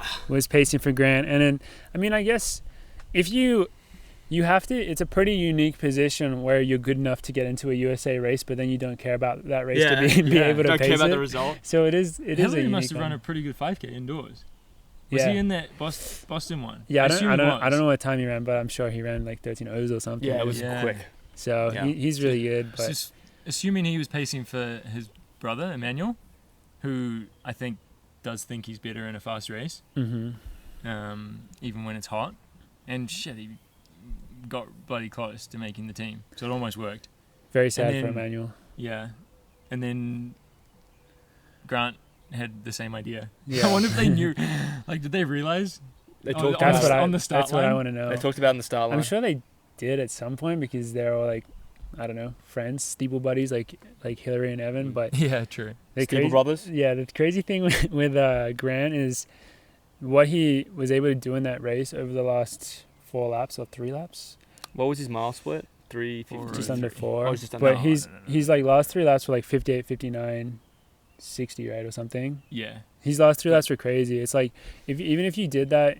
for Grant, and then I mean I guess if you have to, it's a pretty unique position where you're good enough to get into a USA race, but then you don't care about that race to be able to don't pace care about it. the result. So it is a Hillary unique must have run one. a pretty good 5K indoors. Was Yeah. he in that Boston one? Yeah, I assume he don't was. know what time he ran, but I'm sure he ran like 13 O's or something. Yeah, it was Yeah. quick. So Yeah. he's really good. But Just assuming he was pacing for his brother Emmanuel, who I think does think he's better in a fast race, hmm even when it's hot. And shit, he got bloody close to making the team, so it almost worked. very sad And for then- Emmanuel. Yeah, and then Grant had the same idea. Yeah. I wonder if they knew. Like, did they realize? They Oh, talked on That's about the- what I on the start That's what I line? want to know. They talked about it in the start line. I'm sure they did at some point because they're all like, I don't know, friends, steeple buddies like Hillary and Evan. But Yeah, true. the Steeple crazy, Brothers. yeah, the crazy thing with Grant is what he was able to do in that race over the last 4 laps or 3 laps, What was his mile split? 3, Four. 50, just under 4. Oh, just under. but No, he's no. he's like last 3 laps were like 58, 59, 60, right, or something. Yeah. His last 3 laps were crazy. It's like even if you did that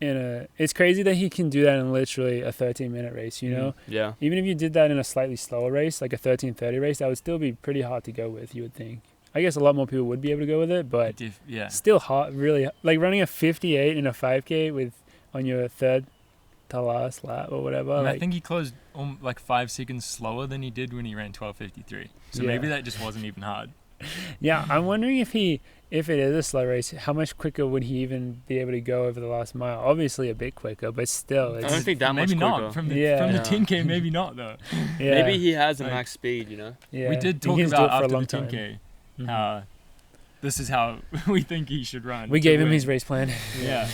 it's crazy that he can do that in literally a 13-minute race, you know? Yeah. Even if you did that in a slightly slower race, like a 13:30 race, that would still be pretty hard to go with, you would think. I guess a lot more people would be able to go with it, but Yeah. still hard, really. Like running a 58 in a 5K on your third to last lap or whatever. And Like, I think he closed like 5 seconds slower than he did when he ran 12:53. So Yeah. maybe that just wasn't even hard. yeah, I'm wondering if it is a slow race, how much quicker would he even be able to go over the last mile? Obviously a bit quicker, but still. I It's, don't think that maybe much not quicker. from the Yeah. from the Yeah. 10K. Maybe not though. yeah, Maybe he has a Like- max speed, you know? yeah. We did He talk can do about it for a after the long time. 10K Mhm. how this is how we think he should run. We to gave him win. his race plan. Yeah.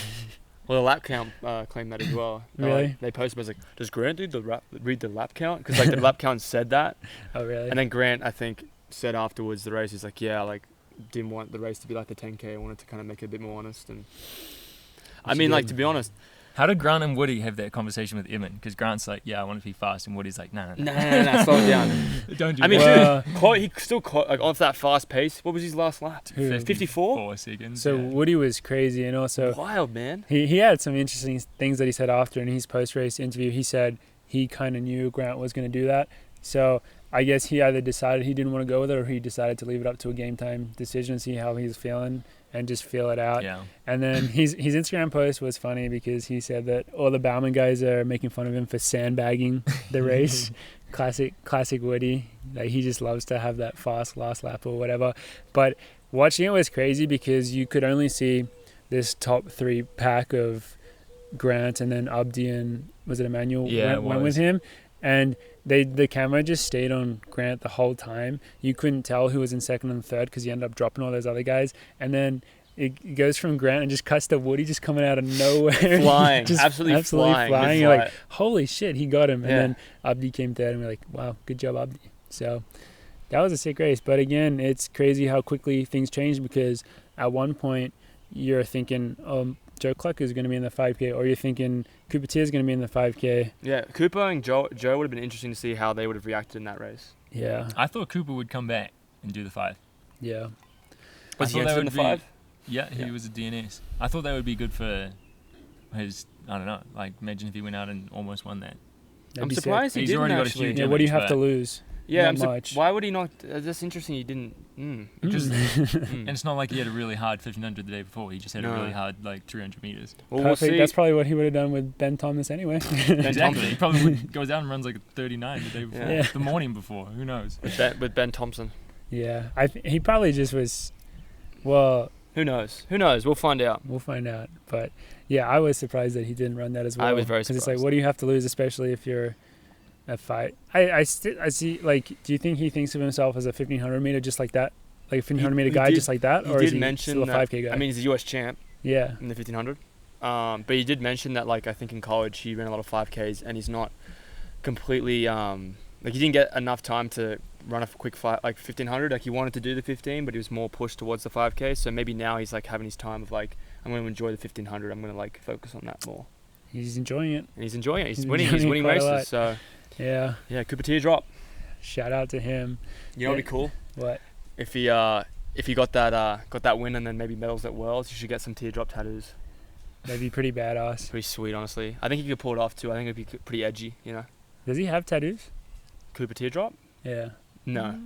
Well, the lap count claimed that as well. Really? They posted, was like, does Grant read the lap count? Because like the lap count said that. Oh, really? And then Grant, I think, said afterwards the race, he's like, yeah, like, didn't want the race to be like the 10K. I wanted to kind of make it a bit more honest. And I should mean, give like, him- to be honest, How did Grant and Woody have that conversation with Evan? Because Grant's like, yeah, I want to be fast, and Woody's like, no. no, slow it down. Don't do I mean, that. Well, dude, he still caught, like, off that fast pace. What was his last lap? Who? 54? 4 seconds. so yeah. Woody was crazy, and also Wild, man. he had some interesting things that he said after in his post-race interview. He said he kind of knew Grant was going to do that. So I guess he either decided he didn't want to go with it or he decided to leave it up to a game time decision, see how he was feeling. and just feel it out. Yeah. And then his Instagram post was funny because he said that all the Bauman guys are making fun of him for sandbagging the race. Classic Woody. Like, he just loves to have that fast last lap or whatever. But watching it was crazy because you could only see this top 3 pack of Grant and then Abdi and was it Emmanuel went with him, and the camera just stayed on Grant the whole time. You couldn't tell who was in second and third because he ended up dropping all those other guys, and then it goes from Grant and just cuts to Woody just coming out of nowhere, flying, just absolutely flying. You're like, holy shit, he got him. And then Abdi came third, and we're like, wow, good job, Abdi. So that was a sick race. But again, it's crazy how quickly things change, because at one point you're thinking, Joe Cluck is going to be in the 5K, or you're thinking Cooper Tier is going to be in the 5K. Yeah, Cooper and Joe would have been interesting to see how they would have reacted in that race. Yeah. I thought Cooper would come back and do the 5. Yeah. Was he in the 5? Yeah, he was a DNS. I thought that would be good for his, I don't know, like, imagine if he went out and almost won that. I'm surprised he didn't actually. Yeah, what do you have to lose? Yeah, not much. Why would he not? That's interesting. He didn't. Because, and it's not like he had a really hard 1500 the day before. He just had a really hard, like, 300 meters. Well, Perfect. We'll see. That's probably what he would have done with Ben Thomas anyway. Exactly. He probably goes out and runs like a 39 the day before. Yeah. The morning before. Who knows? With Ben Thompson. Yeah, he probably just was. Well, who knows? We'll find out. But yeah, I was surprised that he didn't run that as well. I was very surprised. Because it's like, what do you have to lose, especially if you're a fight? I see. Like, do you think he thinks of himself as a 1500 meter just like that, like a 1500 meter guy just like that, or is he still a 5K guy? I mean, he's a US champ. Yeah. In the 1500. But he did mention that, like, I think in college he ran a lot of 5Ks, and he's not completely like, he didn't get enough time to run a quick 1500. Like, he wanted to do the 15, but he was more pushed towards the 5K. So maybe now he's like having his time of, like, I'm going to enjoy the 1500. I'm going to, like, focus on that more. He's enjoying it. And he's enjoying it. He's winning. He's winning races. So yeah. Cooper Teardrop. Shout out to him. You know what'd be cool? What? If he got that win and then maybe medals at Worlds, you should get some teardrop tattoos. That'd be pretty badass. Pretty sweet, honestly. I think he could pull it off too. I think it'd be pretty edgy, you know. Does he have tattoos? Cooper Teardrop? Yeah. No.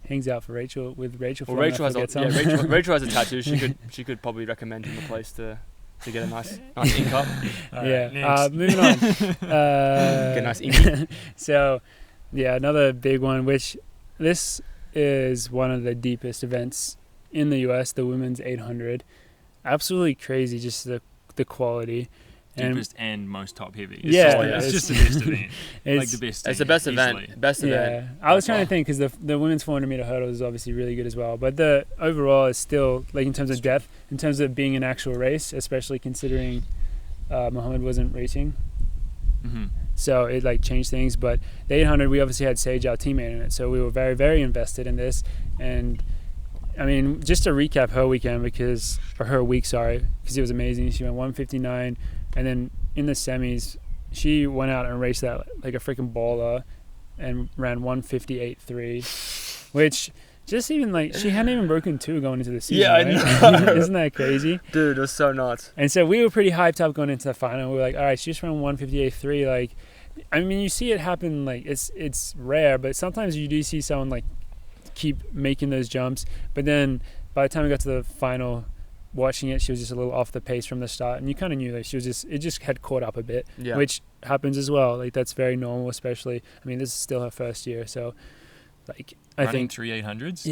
Hangs out for Rachel with Rachel. Well, Rachel has Rachel has a tattoo. She could probably recommend him a place to get a nice ink up. Yeah. Moving on. Get a nice ink. So, yeah, another big one. Which this is one of the deepest events in the US. The women's 800. Absolutely crazy. Just the quality. Deepest and most top heavy. It's just the best event. It's like the best. It's the best event. Best event. I was trying to think, because the women's 400 meter hurdle is obviously really good as well, but the overall is still, like, in terms of depth, in terms of being an actual race, especially considering Muhammad wasn't racing. Mm-hmm. So it, like, changed things. But the 800, we obviously had Sage, our teammate, in it, so we were very, very invested in this. And I mean, just to recap her weekend, because it was amazing. She went 159, and then in the semis, she went out and raced that like a freaking baller, and ran 158.3, which just even, like, she hadn't even broken 2 going into the season. Yeah, right? I know. Isn't that crazy? Dude, it was so nuts. And so we were pretty hyped up going into the final. We were like, all right, she just ran 158.3. Like, I mean, you see it happen. Like, it's rare, but sometimes you do see someone, like, keep making those jumps. But then by the time we got to the final, watching it, she was just a little off the pace from the start, and you kind of knew that it just had caught up a bit, which happens as well. Like, that's very normal, especially, I mean, this is still her first year, so, like, I think 3 800s,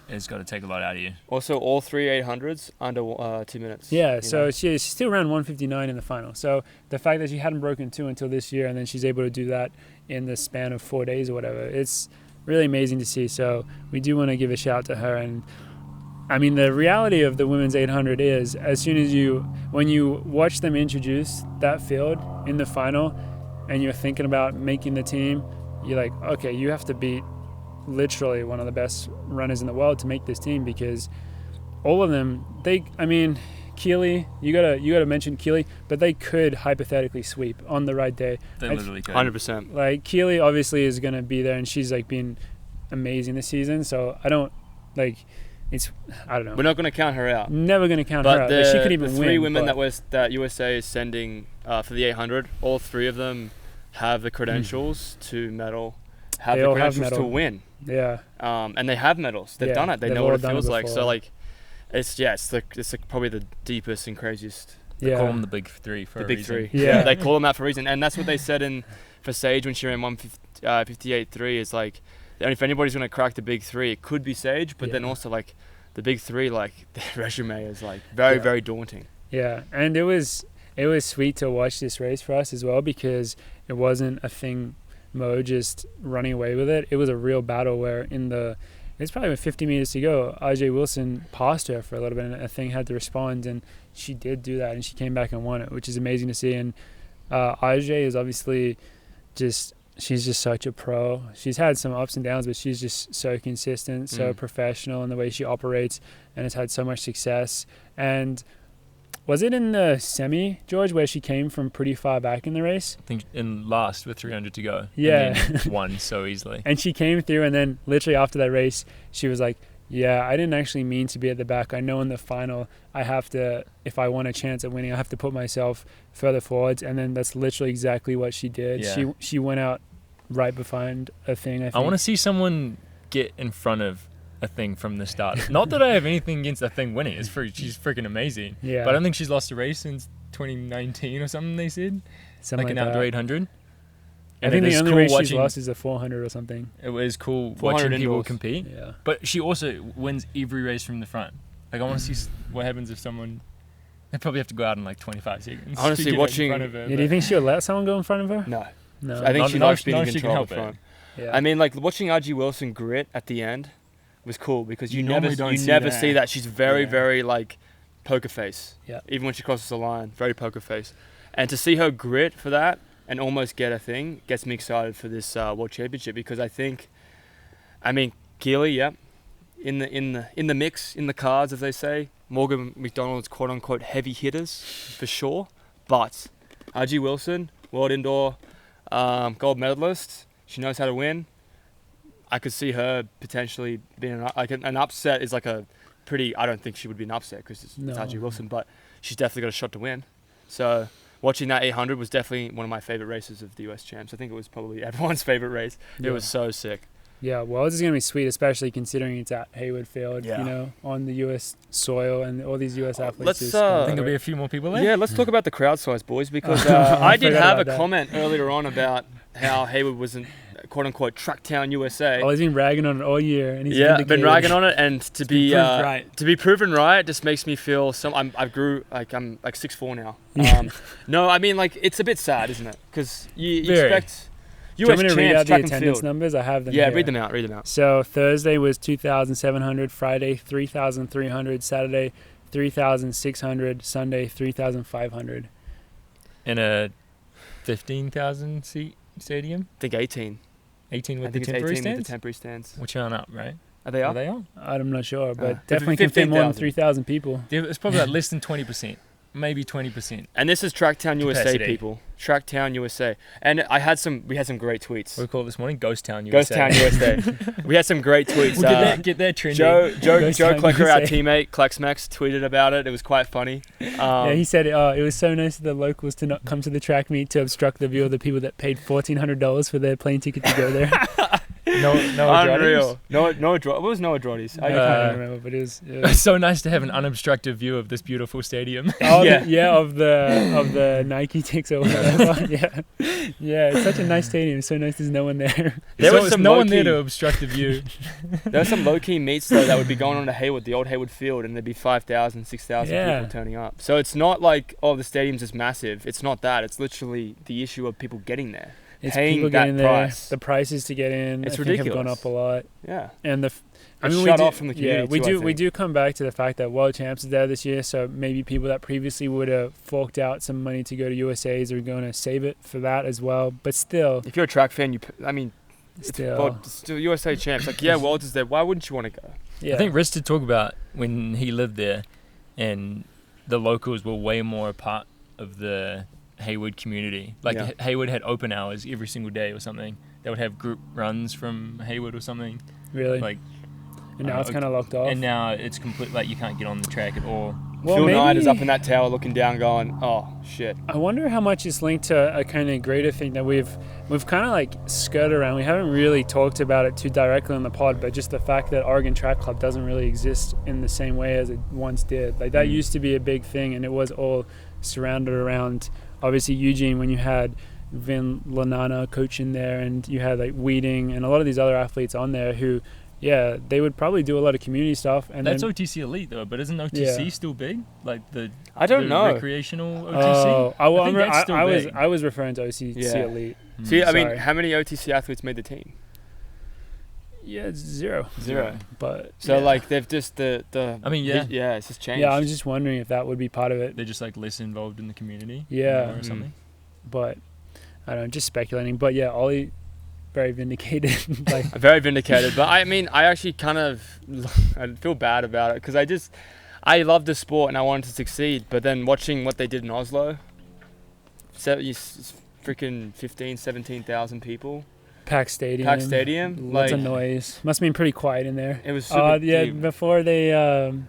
it's got to take a lot out of you. Also, all 3 800s under 2 minutes. Yeah, so she still ran 159 in the final. So the fact that she hadn't broken 2 until this year, and then she's able to do that in the span of 4 days or whatever, it's really amazing to see. So we do want to give a shout to her. And I mean, the reality of the women's 800 is, when you watch them introduce that field in the final, and you're thinking about making the team, you're like, okay, you have to beat literally one of the best runners in the world to make this team, because all of them, Keely, you gotta mention Keely, but they could hypothetically sweep on the right day. They literally could. 100%. Like, Keely obviously is gonna be there, and she's, like, been amazing this season. So I don't know. We're not going to count her out. Never going to count her out. But she could even win. The 3 women that USA is sending for the 800, all 3 of them have the credentials to medal, have the credentials to win. Yeah. And they have medals. They've done it. They know what it feels like. So, like, It's probably the deepest and craziest. They call them the big three for the a big reason. three. Yeah, they call them that for a reason, and that's what they said for Sage when she ran 158.3 is like, if anybody's gonna crack the big three, it could be Sage, but then also like the big three, like their resume is like very daunting. Yeah, and it was sweet to watch this race for us as well, because it wasn't a thing Mo just running away with it. It was a real battle where it's probably 50 meters to go, RJ Wilson passed her for a little bit, and a thing had to respond, and she did do that, and she came back and won it, which is amazing to see. And RJ is obviously she's just such a pro. She's had some ups and downs, but she's just so consistent, so professional in the way she operates, and has had so much success. And was it in the semi, George, where she came from pretty far back in the race? I think in last with 300 to go. Yeah. And then won so easily. And she came through, and then literally after that race, she was like, yeah, I didn't actually mean to be at the back. I know in the final, I have to, if I want a chance at winning, I have to put myself further forwards. And then that's literally exactly what she did. Yeah. She went out right behind a thing, I think. I want to see someone get in front of a thing from the start. Not that I have anything against a thing winning. She's freaking amazing. Yeah. But I don't think she's lost a race since 2019 or something, they said. Something like an that. outdoor 800. I think the only race she's lost is a 400 or something. It was cool watching people compete. Yeah. But she also wins every race from the front. Like, I want to see what happens if someone... They probably have to go out in like 25 seconds. Honestly, watching... In front of her, do you think she'll let someone go in front of her? No. No. I think she likes being in she control can of the help front. Yeah. I mean, like, watching RG Wilson grit at the end was cool, because you never see that. She's very like poker face. Yeah. Even when she crosses the line, very poker face. And to see her grit for that and almost get a thing gets me excited for this World Championship, because Keely, in the mix, in the cards, as they say. Morgan McDonald's quote unquote heavy hitters for sure, but RG Wilson, world indoor gold medalist, she knows how to win. I could see her potentially being an upset is like a pretty. I don't think she would be an upset because it's RG Wilson, but she's definitely got a shot to win. So watching that 800 was definitely one of my favorite races of the US Champs. I think it was probably everyone's favorite race. Yeah. It was so sick. Yeah, well, this is going to be sweet, especially considering it's at Hayward Field, on the US soil, and all these US athletes. I think there'll be a few more people there. Yeah, let's talk about the crowd size, boys, because I did have a comment earlier on about how Hayward wasn't quote unquote Tracktown USA. Oh, he's been ragging on it all year, and he's been ragging on it, and to be proven right just makes me feel I'm like 6'4" now. No, I mean, like, it's a bit sad, isn't it? Because you expect. Do you want me to read out the attendance numbers? I have them. Yeah, here. read them out. So Thursday was 2,700, Friday 3,300, Saturday 3,600, Sunday 3,500. In a 15,000 seat stadium? I think 18. 18 with the temporary stands? With the temporary stands. Which aren't up, right? Are they up? Are they up? I'm not sure, but definitely can fit more than 3,000 people. It's probably like less than 20%. Maybe 20%. And this is Tracktown USA, people. Tracktown USA. And we had some great tweets. What we call it this morning? Ghost Town USA. Ghost Town USA. We had some great tweets. We'll get that trending. Joe Klecker, our teammate, Klexmax, tweeted about it. It was quite funny. He said, it was so nice of the locals to not come to the track meet to obstruct the view of the people that paid $1,400 for their plane ticket to go there. No Unreal. What was Noah Drotty's? I can't remember, but it was so nice to have an unobstructed view of this beautiful stadium. Of the Nike ticks or whatever. Yeah, it's such a nice stadium. It's so nice there's no one there. There was no one there to obstruct the view. There were some low-key meets though that would be going on to Hayward, the old Hayward Field, and there'd be 5,000, 6,000 people turning up. So it's not like, the stadium's just massive. It's not that. It's literally the issue of people getting there. It's paying people that getting there. price. The prices to get in, it's ridiculous. Ridiculous. Have gone up a lot. Yeah, and off from the community. Yeah, we do come back to the fact that World Champs is there this year, so maybe people that previously would have forked out some money to go to USA's are going to save it for that as well. But still, if you're a track fan, still USA Champs. Like, Worlds is there. Why wouldn't you want to go? Yeah. I think Riz did talk about when he lived there, and the locals were way more a part of the Hayward community. Like, Hayward had open hours every single day or something. They would have group runs from Hayward or something. Really? Like, and now it's kind of locked off. And now it's complete. Like, you can't get on the track at all. Well, Phil maybe- Knight is up in that tower looking down going, oh, shit. I wonder how much is linked to a kind of greater thing that we've kind of like skirted around. We haven't really talked about it too directly on the pod, but just the fact that Oregon Track Club doesn't really exist in the same way as it once did. Like that used to be a big thing, and it was all surrounded around obviously Eugene when you had Vin Lanana coaching there, and you had like Weeding and a lot of these other athletes on there who, yeah, they would probably do a lot of community stuff. And That's then, OTC Elite though, but isn't OTC Yeah. still big? Like I don't the know. recreational OTC? well, I think that's still big. I was referring to OCC Yeah. Elite. See, I mean, Sorry. how many OTC athletes made the team? Yeah, it's zero. But So, Yeah. like, they've just, I mean, yeah. Yeah, it's just changed. yeah, I'm just wondering if that would be part of it. They're just like less involved in the community. Yeah. Or something. But I don't know, just speculating. But yeah, Ollie, very vindicated. Like, Very vindicated. But, I mean, I actually kind of I feel bad about it because I love the sport and I wanted to succeed. But then watching what they did in Oslo, freaking 15, 17,000 people. packed stadium. Like, Lots of noise. Must have been pretty quiet in there. it was super Yeah, deep. before when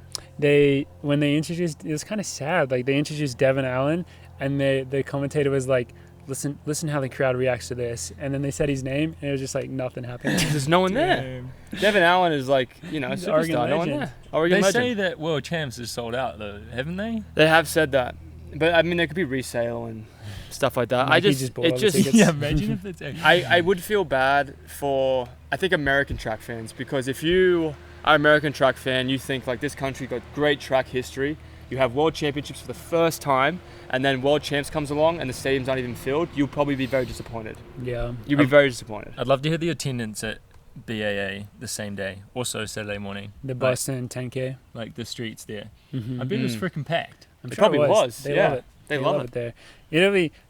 they introduced, it was kind of sad. Like they introduced Devin Allen, and the commentator was like, "Listen how the crowd reacts to this." And then they said his name, and it was just like nothing happened. There's no one there. Devin Allen is like, a He's an Oregon superstar. No one legend. there. Oregon They legend. say that World Champs is sold out though, haven't they? They have said that. But, I mean, there could be resale and stuff like that. Like, he just bought all the tickets. Yeah, imagine if it's actually. I would feel bad for, I think, American track fans, because if you are an American track fan, you think like this country got great track history. You have world championships for the first time, and then world champs comes along and the stadiums aren't even filled. You'll probably be very disappointed. Yeah. You'll be very disappointed. I'd love to hear the attendance at BAA the same day, also Saturday morning. The Boston 10K. Like the streets there. Mm-hmm. I bet it was freaking packed. I'm It sure probably was, They yeah. love it. They love it. there.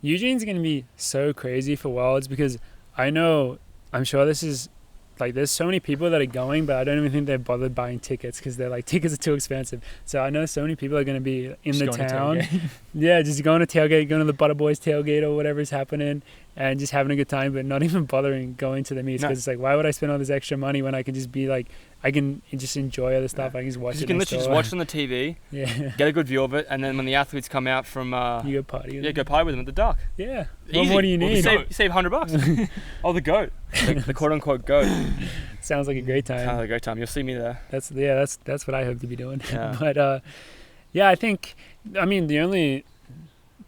Eugene's going to be so crazy for Worlds because I'm sure this is like there's so many people that are going, but I don't even think they're bothered buying tickets because they're like tickets are too expensive. So I know so many people are going to be in Just the going to town. tailgate. Yeah, just going to tailgate, going to the Butter Boys tailgate or whatever's happening and just having a good time, but not even bothering going to the meets because it's like, why would I spend all this extra money when I can just be like, I can just enjoy other stuff. I can just watch it. You can next literally just door. watch on the TV, Yeah. get a good view of it, and then when the athletes come out from, You go party. with go them. party with them at the duck. Yeah. What Easy. more do you Well, need? you save $100. Oh, the goat. The quote-unquote goat. Sounds like a great time. Sounds like a great time. You'll see me there. That's what I hope to be doing. Yeah. But yeah, I mean the only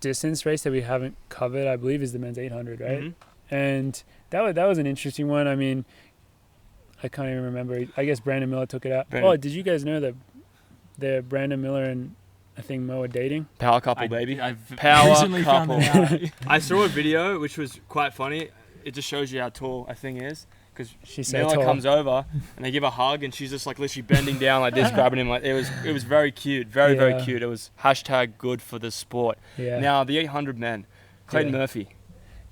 distance race that we haven't covered, I believe, is the men's 800, right? Mhm. And that was an interesting one. I mean, I can't even remember. I guess Brandon Miller took it out. Brandon. Oh, did you guys know that Brandon Miller and I think Mo are dating? Power couple, baby. I've Power recently found couple. that out. I saw a video which was quite funny. It just shows you how tall a thing is. Because She's so Miller tall. comes over and they give a hug and she's just like literally bending down like this, grabbing him. Like it was very cute, very Yeah. cute. It was hashtag good for the sport. Yeah. Now the 800 men, Clayton Yeah. Murphy.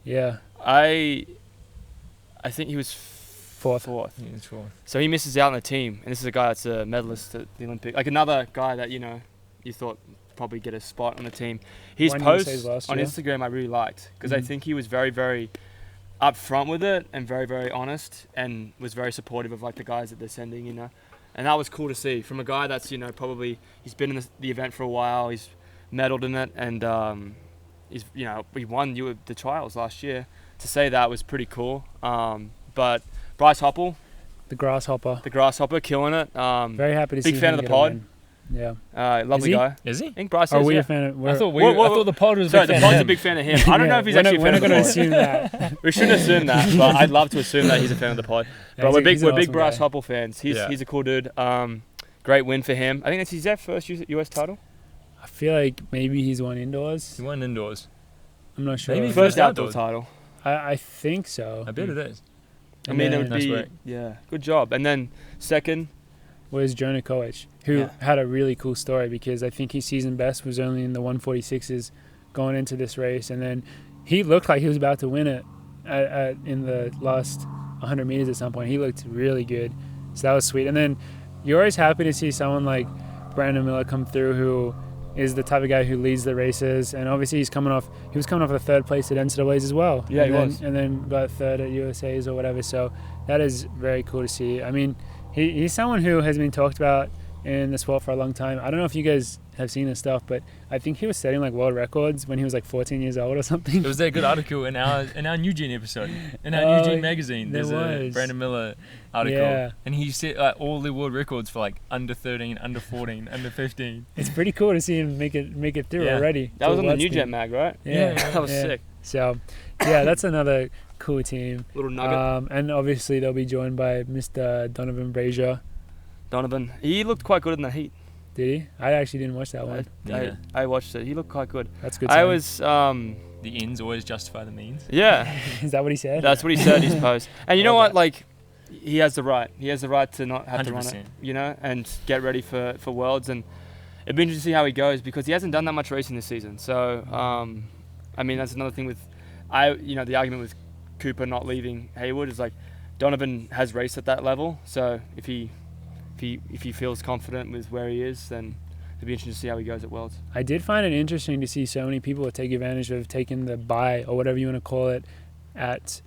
Yeah. I think he was Fourth. Yeah, it's fourth. So he misses out on the team, and this is a guy that's a medalist at the Olympic. Like another guy that you thought probably get a spot on the team. His Won posts USA's last on year. Instagram I really liked because I Mhm. think he was very, very upfront with it and very, very honest and was very supportive of like the guys that they're sending, and that was cool to see from a guy that's probably he's been in the event for a while, he's medaled in it, and he's we won the trials last year. To say that was pretty cool. But Bryce Hoppel, The grasshopper. the grasshopper, killing it. Very happy to see big fan him of the get a pod. win. Yeah. Lovely he? guy. Is he? I think Bryce Are is, we yeah. a fan of? I thought Well, the pod was a Sorry, big the fan pod's of a him. big fan of him. I don't know if he's actually a we're fan not of the going to pod. assume that. We shouldn't assume that, but I'd love to assume that he's a fan of the pod. Yeah, But we're he's an big awesome Bryce guy. Hoppel fans. He's Yeah. he's a cool dude. Great win for him. I think that's his first US title. I feel like maybe he's won indoors. He won indoors. I'm not sure. Maybe First First outdoor outdoors. title. I think so. I bet it is. I And mean, it then would That's be right. good job. And then second, was Jonah Koech, who Yeah. had a really cool story because I think his season best was only in the 146s going into this race, and then he looked like he was about to win it in the last 100 meters at some point. He looked really good, so that was sweet. And then you're always happy to see someone like Brandon Miller come through, who is the type of guy who leads the races, and obviously he was coming off the third place at NCAAs as well. Yeah, and he then, was. and then got third at USA's or whatever. So that is very cool to see. I mean, he's someone who has been talked about in the sport for a long time. I don't know if you guys have seen his stuff, but I think he was setting like world records when he was like 14 years old or something. There was that good article in our New Gene episode, in our New Gene magazine. There's a Brandon Miller article, and he set all the world records for like under 13, under 14, under 15. It's pretty cool to see him make it through already. That was on the New Gen mag, right? Yeah, that was sick. So, yeah, that's another cool team. Little nugget. And obviously they'll be joined by Mr. Donovan Brazier. Donovan, he looked quite good in the heat. Did he? I actually didn't watch that one. I watched it. He looked quite good. That's good. I was. The ends always justify the means. Yeah. Is that what he said? That's what he said in his post. And you know what? Like, he has the right. He has the right to not have 100%. To run it. You know, and get ready for Worlds. And it'd be interesting to see how he goes because he hasn't done that much racing this season. So, I mean, that's another thing with, the argument with Cooper not leaving Hayward is like, Donovan has raced at that level. So if he feels confident with where he is, then it'll be interesting to see how he goes at Worlds. I did find it interesting to see so many people take advantage of taking the bye or whatever you want to call it at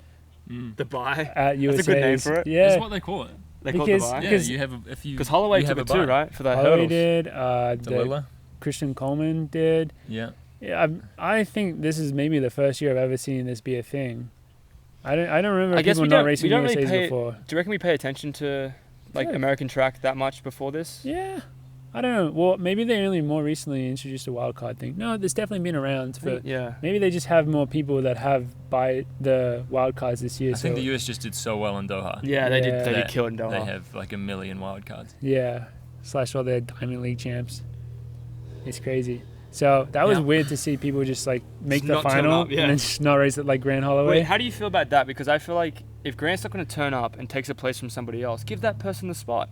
the bye at USA's. That's a good name for it. Yeah, that's what they call it. They call it the bye. Yeah, you have because Holloway took it too, right? For the Holloway hurdles. did. Christian Coleman did. Yeah. I think this is maybe the first year I've ever seen this be a thing. I don't remember people not racing USA's before. Do you reckon we pay attention to American track that much before this? Yeah. I don't know. Well, maybe they only more recently introduced a wildcard thing. No, it's definitely been around. Maybe they just have more people that have by the wildcards this year. I think the US just did so well in Doha. Yeah, they did. They did kill it in Doha. They have like 1 million wildcards. Yeah. / all their Diamond League champs. It's crazy. So that was weird to see people just like make the final and then just not race it like Grant Holloway. Wait, how do you feel about that? Because I feel like if Grant's not going to turn up and takes a place from somebody else, give that person the spot.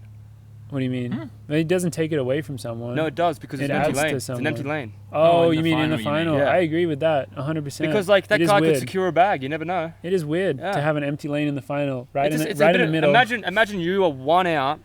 What do you mean? It doesn't take it away from someone. No, it does because it's an empty lane. It's an empty lane. Oh, you mean in the final? Yeah. I agree with that 100%. Because like that guy could secure a bag. You never know. It is weird to have an empty lane in the final, right in the middle. Imagine you are one out.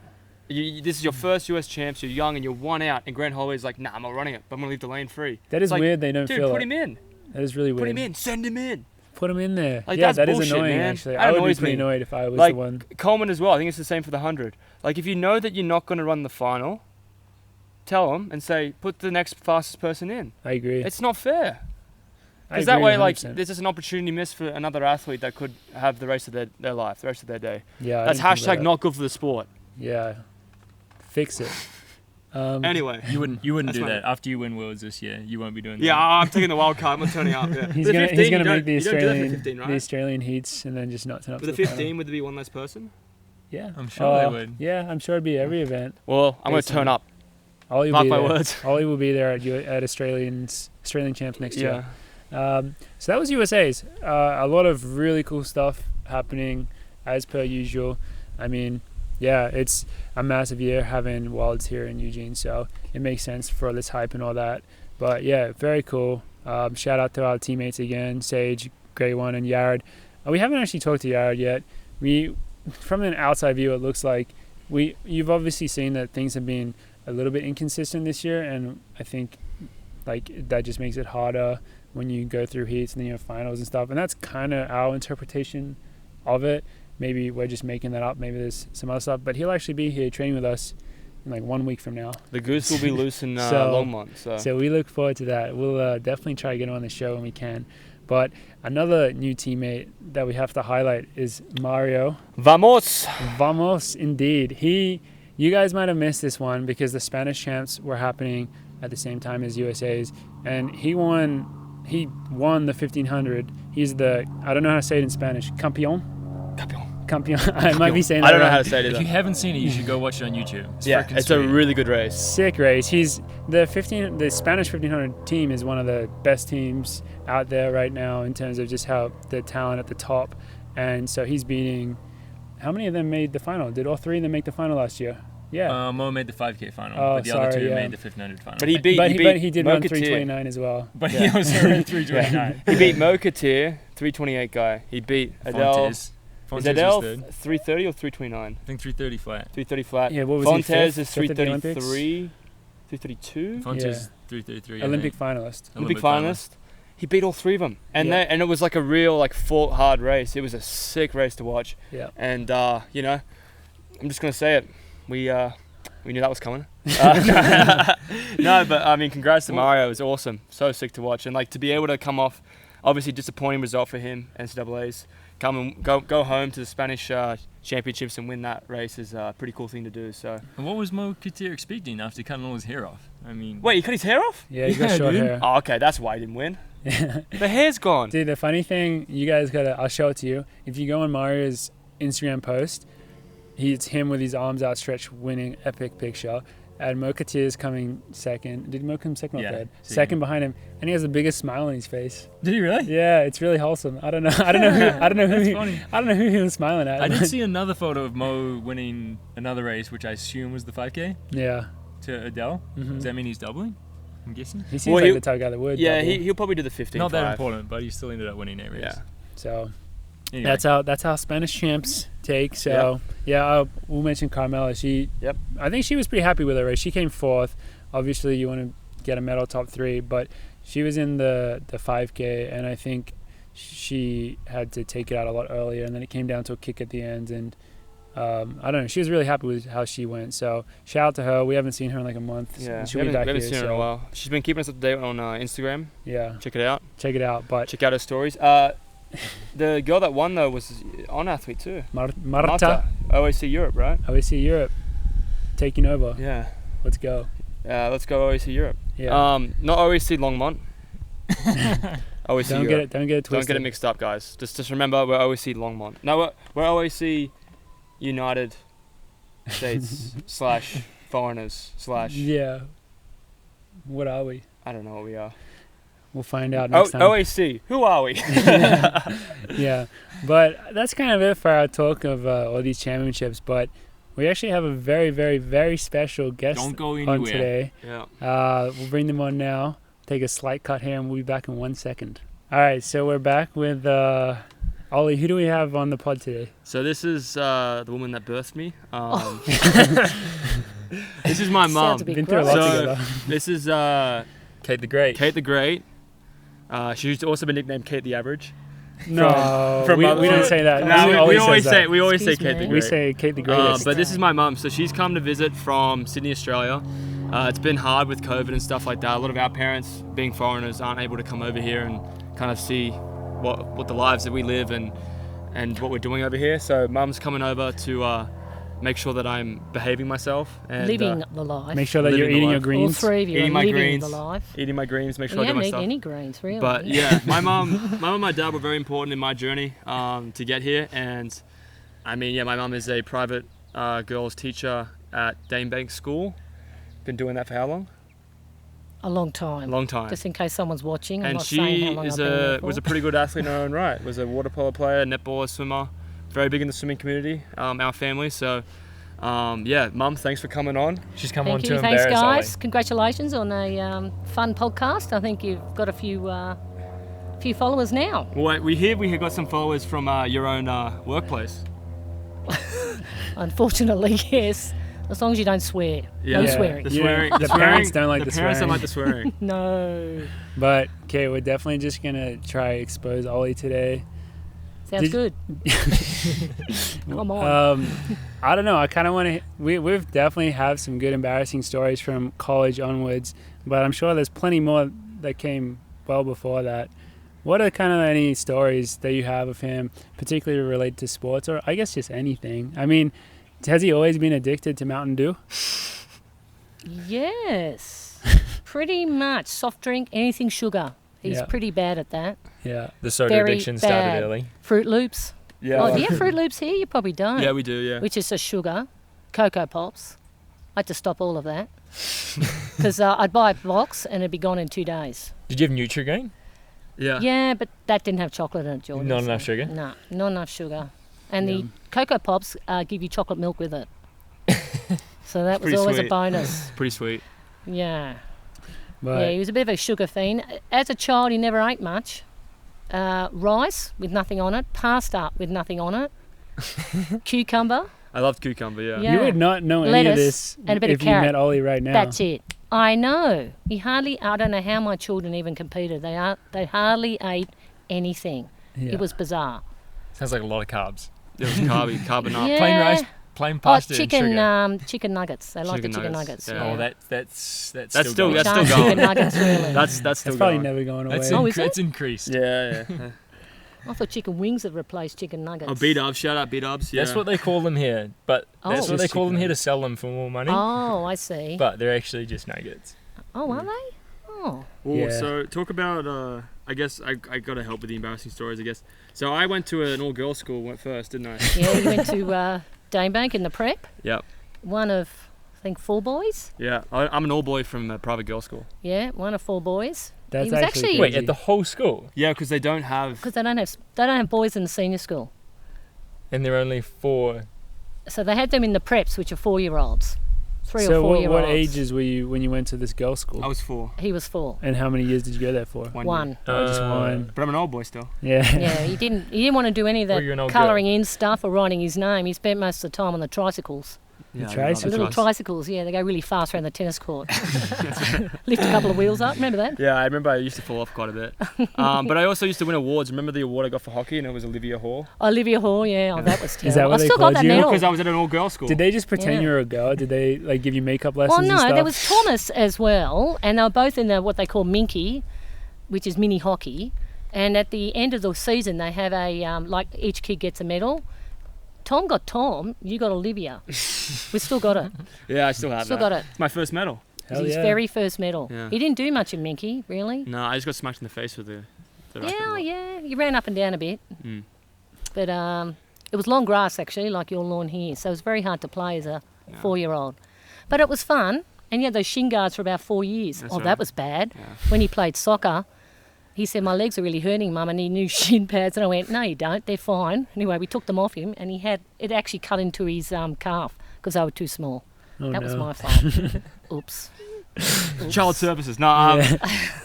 This is your first US champs. You're young and you're one out, and Grant Holloway's like, "Nah, I'm not running it, but I'm gonna leave the lane free." That is weird. They don't feel it. Dude, put him in. That is really weird. Put him in. Send him in. Put him in there. Like, that's that bullshit, is annoying. Man. Actually, I would be pretty annoyed if I was the one. Coleman as well. I think it's the same for the 100. Like, if you know that you're not gonna run the final, tell them and say, put the next fastest person in. I agree. It's not fair. Because that way, 100%. There's just an opportunity missed for another athlete that could have the race of their life, the rest of their day. Yeah. That's hashtag not good for the sport. Yeah. Fix it. Anyway, you wouldn't do that after you win Worlds this year. You won't be doing that. Yeah, I'm taking the wild card. I'm not turning up. Yeah. He's gonna make the Australian heats and then just not turn up. With the 15, would there be one less person? Yeah, I'm sure they would. Yeah, I'm sure it'd be every event. Well, I'm gonna turn up. Olli Mark my words. Olli will be there at Australian champs next year. So that was USA's. A lot of really cool stuff happening as per usual. I mean, yeah, it's a massive year having Worlds here in Eugene, so it makes sense for all this hype and all that. But yeah, very cool. Shout out to our teammates again, Sage, Grey One, and Yared. We haven't actually talked to Yared yet. From an outside view, it looks like you've obviously seen that things have been a little bit inconsistent this year, and I think like that just makes it harder when you go through heats and then you have finals and stuff. And that's kind of our interpretation of it. Maybe we're just making that up. Maybe there's some other stuff. But he'll actually be here training with us in like 1 week from now. The goose will be loose in Longmont. So we look forward to that. We'll definitely try to get him on the show when we can. But another new teammate that we have to highlight is Mario. Vamos, indeed. You guys might have missed this one because the Spanish champs were happening at the same time as USA's. And he won the 1500. He's the, I don't know how to say it in Spanish, campeón. I might be saying that I don't know wrong. how to say it either. If you haven't seen it, you should go watch it on YouTube. It's a really good race. Sick race. He's the Spanish 1500 team is one of the best teams out there right now in terms of just how the talent at the top. And so he's beating, how many of them made the final? Did all three of them make the final last year? Yeah. Mo made the 5K final, but the other two made the 1500 final. But he did run 329 as well. But he also ran 329. He beat Mokatir, 328 guy. He beat Adele. Is Adele 330 or 329? I think 330 flat. 330 flat. Yeah, what was Fontes he? is 333. 332? Fontes 333. Olympic finalist. Olympic finalist. He beat all three of them. And it was like a real fought hard race. It was a sick race to watch. Yeah. And I'm just going to say it. We We knew that was coming. No, but I mean, congrats to Mario. It was awesome. So sick to watch. And like to be able to come off, obviously disappointing result for him, NCAAs. Come and go home to the Spanish championships and win that race is a pretty cool thing to do. So. And what was Mo Couture expecting after cutting all his hair off? I mean. Wait, he cut his hair off? Yeah, he got short hair. Oh, okay, that's why he didn't win. The hair's gone. Dude, the funny thing, you guys I'll show it to you. If you go on Mario's Instagram post, it's him with his arms outstretched winning epic picture. And Mo Couture's coming second. Did Mo come second or third? Second behind him, and he has the biggest smile on his face. Did he really? Yeah, it's really wholesome. I don't know who he was smiling at. I did see another photo of Mo winning another race, which I assume was the 5K. Yeah. To Adele. Mm-hmm. Does that mean he's doubling? I'm guessing. He seems like the type of guy that would. Yeah, double. he'll probably do the 15. Not that important, but he still ended up winning that race. Yeah. So. Anyway. That's how Spanish champs take. So we'll mention Carmela. I think she was pretty happy with her race. She came fourth. Obviously, you want to get a medal top 3, but she was in the 5K, and I think she had to take it out a lot earlier, and then it came down to a kick at the end. And I don't know. She was really happy with how she went. So shout out to her. We haven't seen her in like a month. Yeah, she'll be back we haven't here, seen her in a while. She's been keeping us up to date on Instagram. Yeah, check it out. But check out her stories. The girl that won though was on athlete too. Marta. OAC Europe, right? OAC Europe, taking over. Yeah. Let's go. Let's go OAC Europe. Yeah. Not OAC Longmont. OAC don't Europe. Don't get it twisted. Don't get it mixed up, guys. Just remember we're OAC Longmont. No, we're OAC United States / foreigners / Yeah. What are we? I don't know what we are. We'll find out next time. OAC. Who are we? Yeah. But that's kind of it for our talk of all these championships. But we actually have a very, very, very special guest on today. Yeah. We'll bring them on now. Take a slight cut here, and we'll be back in 1 second. All right. So we're back with Olli. Who do we have on the pod today? So this is the woman that birthed me. This is my mum. Been through a lot together. This is Kate the Great. Kate the Great. She's also been nicknamed Kate the Average. No, we don't say that. No, we always say Kate the Great. We say Kate the Greatest. But this is my mum. So she's come to visit from Sydney, Australia. It's been hard with COVID and stuff like that. A lot of our parents, being foreigners, aren't able to come over here and kind of see what the lives that we live and what we're doing over here. So mum's coming over to make sure that I'm behaving myself and living the life. Make sure that you're eating your greens. All 3 of you eating are my living greens, the life. Eating my greens. Make sure You I do my haven't stuff. eaten any greens, really. But yeah, my mum and my dad were very important in my journey to get here. And I mean, yeah, my mum is a private girls teacher at Danebank School. Been doing that for how long? A long time. Long time. Just in case someone's watching. I'm And not saying how long I've been there for. was a pretty good athlete in her own right. Was a water polo player, netballer, swimmer. Very big in the swimming community, our family. So, yeah, Mum, thanks for coming on. She's come on Thank to you. Thanks, embarrass guys. Olli. Congratulations on a fun podcast. I think you've got a few followers now. Well, we hear we have got some followers from your own workplace. Unfortunately, yes. As long as you don't swear. Yeah. No swearing. The swearing. The parents don't like the parents swearing. don't like the swearing. No. But, okay, we're definitely just going to try to expose Olli today. Sounds good. Come on. I don't know. I kind of want to... We've definitely have some good embarrassing stories from college onwards, but I'm sure there's plenty more that came well before that. What are kind of any stories that you have of him, particularly related to sports, or I guess just anything? I mean, has he always been addicted to Mountain Dew? Yes. Pretty much. Soft drink, anything sugar. He's pretty bad at that. Yeah. The soda Very addiction started bad. early. Fruit Loops. Yeah. Oh, do you have Fruit Loops here? You probably don't. Yeah, we do, yeah. Which is a sugar. Cocoa Pops. I had to stop all of that. Because I'd buy a box and it'd be gone in 2 days. Did you have Nutrigrain? Yeah. Yeah, but that didn't have chocolate in it, Jordan. Not enough sugar? No, not enough sugar. And the Cocoa Pops give you chocolate milk with it. So that was Pretty always sweet. a bonus. Pretty sweet. Yeah. But Yeah, he was a bit of a sugar fiend. As a child, he never ate much. Rice with nothing on it. Pasta with nothing on it. Cucumber. I loved cucumber, yeah. Yeah. you would not know any of Lettuce this and a bit of if you carrot. met Olli right now. That's it. I know. I don't know how my children even competed. They hardly ate anything. Yeah. It was bizarre. Sounds like a lot of carbs. It was carbonara. Yeah. plain Oh, pasta and sugar. chicken nuggets. They like the Chicken chicken nuggets, nuggets. Oh, Yeah. that's still going. that's Don't still chicken going. nuggets, really. That's still It's probably going. never going away. That's, Oh, is it? that's increased. Yeah. I thought chicken wings have replaced chicken nuggets. Oh, B-dubs. Shout out B-dubs. Yeah. That's what they call them here, but Oh. that's what they Just call them chicken here to sell them for more money. Oh, I see. But they're actually just nuggets. Oh, are they? Oh. Well, Yeah. so talk about. I guess I got to help with the embarrassing stories. I guess. So I went to an all-girls school first, didn't I? Yeah, you went to Danebank in the prep. Yep. One of, I think, 4 boys. Yeah. I'm an all-boy from a private girls' school. Yeah, one of 4 boys. That's He was actually- Wait, at the whole school, Yeah, because they don't have. Because they don't have boys in the senior school. and they're only 4. So they had them in the preps, which are 4-year-olds. 3 So or 4-year-olds. what ages were you when you went to this girls' school? I was 4. He was 4. And how many years did you go there for? One. year. Oh, just one. But I'm an old boy still. Yeah. Yeah, he didn't want to do any of Well, you're an that old colouring in stuff or writing his name. He spent most of the time on the tricycles. Yeah, I tricycles? love The little the tricycles, yeah, they go really fast around the tennis court. Lift a couple of wheels up, remember that? Yeah, I remember I used to fall off quite a bit. But I also used to win awards. Remember the award I got for hockey, and it was Olivia Hoare? Olivia Hoare, yeah, oh, that was terrible. Is that what I they still got called that you? medal. Because I was at an all-girls school. Did they just pretend Yeah. you were a girl? Did they like give you makeup lessons Well, and no, stuff? there was Thomas as well, and they were both in the what they call Minky, which is mini hockey. And at the end of the season, they have a like each kid gets a medal. Tom got Tom, you got Olivia. We still got it. Yeah, I still have Still that. got it. It's my first medal. It Hell was his yeah. very first medal. Yeah. He didn't do much in Minky, really. No, I just got smacked in the face with the racket. Yeah, yeah, you ran up and down a bit, Mm. but it was long grass actually, like your lawn here, so it was very hard to play as a 4-year-old. But it was fun, and you had those shin guards for about 4 years. That's Oh, right. that was bad. Yeah. When he played soccer, he said, "My legs are really hurting, Mum," and he knew shin pads, and I went, "No, you don't. They're fine." Anyway, we took them off him, and it actually cut into his calf because they were too small. Oh, That no. was my fault. Oops. Child services. No.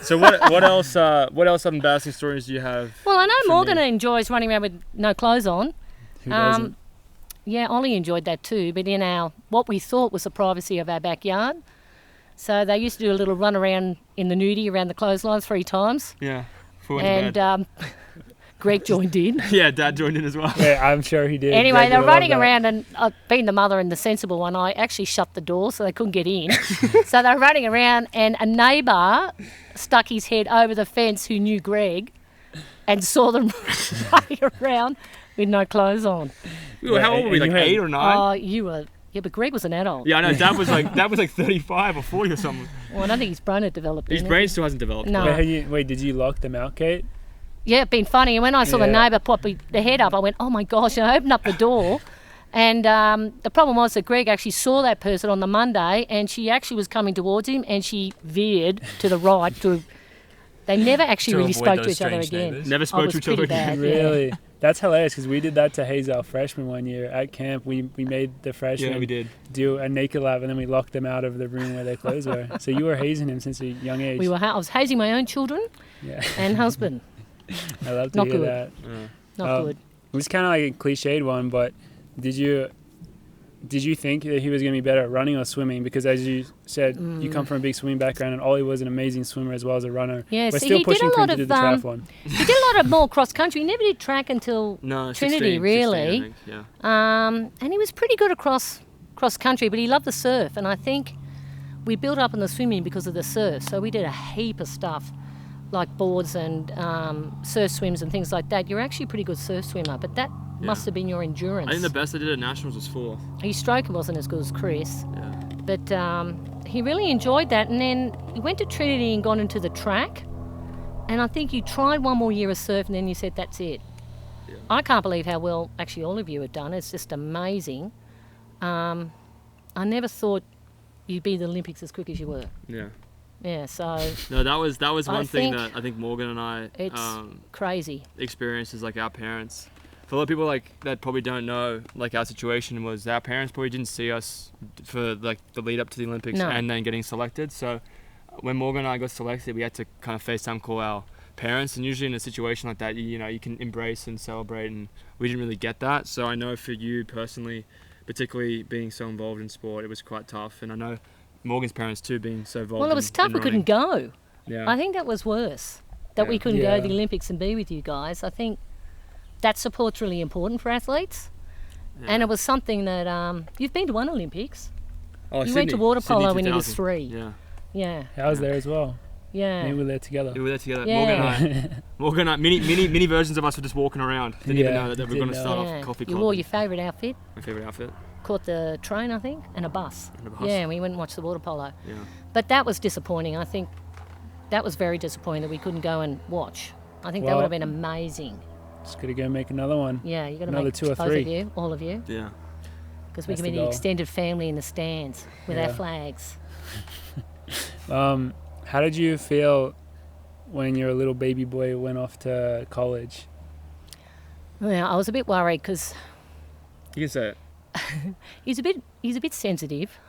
So what else? What else embarrassing stories do you have? Well, I know For Morgan me. enjoys running around with no clothes on. Who doesn't? Yeah, Ollie enjoyed that too, but in what we thought was the privacy of our backyard. So they used to do a little run around in the nudie around the clothesline 3 times. Yeah. Before we went to And bed. Greg joined in. Yeah, Dad joined in as well. Yeah, I'm sure he did. Anyway, Greg they're would love running that. around, and being the mother and the sensible one, I actually shut the door so they couldn't get in. So they're running around, and a neighbour stuck his head over the fence who knew Greg and saw them running around with no clothes on. How old were we? and Like you had- 8 or 9? Oh, you were. Yeah, but Greg was an adult. Yeah, I know. Dad was like 35 or 40 or something. Well, I don't think his brain had developed. His then, brain had still hasn't developed. No. Wait, did you lock them out, Kate? it? Yeah, it'd been funny. And when I saw the Yeah. neighbour pop the head up, I went, "Oh my gosh!" And I opened up the door. And the problem was that Greg actually saw that person on the Monday, and she actually was coming towards him, and she veered to the right. They never actually To really avoid spoke to those each other strange again. neighbours. Never I spoke was to each other pretty again. bad, yeah. Really? That's hilarious because we did that to Hazel freshman one year at camp. We made the freshmen Yeah, we did. do a naked lab and then we locked them out of the room where their clothes were. So you were hazing him since a young age. I was hazing my own children Yeah, and husband. I love to Not hear good. that. Not good. It was kind of like a cliched one, but did you think that he was going to be better at running or swimming? Because as you said, you come from a big swimming background, and Ollie was an amazing swimmer as well as a runner. Yeah, We're see, still he did pushing a for him lot to do of, the triathlon. He did a lot of more cross country. He never did track until No, Trinity, 16, really. 16, I think, yeah. And he was pretty good across country, but he loved the surf. And I think we built up in the swimming because of the surf. So we did a heap of stuff like boards and surf swims and things like that. You're actually a pretty good surf swimmer, but that must have been your endurance. I think the best I did at Nationals was 4th. His stroke wasn't as good as Chris, Yeah. but he really enjoyed that. And then he went to Trinity and got into the track. And I think you tried one more year of surf and then you said, that's it. Yeah. I can't believe how well actually all of you have done. It's just amazing. I never thought you'd be in the Olympics as quick as you were. Yeah. Yeah, so No, that was I one thing think that I think Morgan and I it's crazy. experienced as like our parents. For a lot of people like that probably don't know, like our situation was our parents probably didn't see us for like the lead up to the Olympics No. and then getting selected. So when Morgan and I got selected, we had to kind of FaceTime call our parents, and usually in a situation like that, you know, you can embrace and celebrate, and we didn't really get that. So I know for you personally, particularly being so involved in sport, it was quite tough, and I know Morgan's parents too being so involved. Well, it was in tough. We running. couldn't go. Yeah. I think that was worse, that we Yeah. couldn't go Yeah. to the Olympics and be with you guys. I think that support's really important for athletes. Yeah. And it was something that you've been to one Olympics. Oh, You Sydney. went to water Sydney polo when he was 2000. 3. Yeah. Yeah. I was there as well. Yeah. Maybe we were there together. We were there together. Yeah. Morgan and I, mini versions of us were just walking around. Didn't even know that we were going to start off coffee club. You wore your favourite outfit. My favourite outfit. Caught the train, I think, and a bus. And a bus. Yeah, and we went and watched the water polo. Yeah. But that was disappointing. I think that was very disappointing that we couldn't go and watch. I think that Well, would have been amazing. Just gotta go make another one. Yeah, you got to Another make 2 or both 3. of you, all of you, Yeah. because we That's can be the the goal. extended family in the stands with our Yeah. flags. How did you feel when your little baby boy went off to college? Well, I was a bit worried because You can say it. he's a bit sensitive,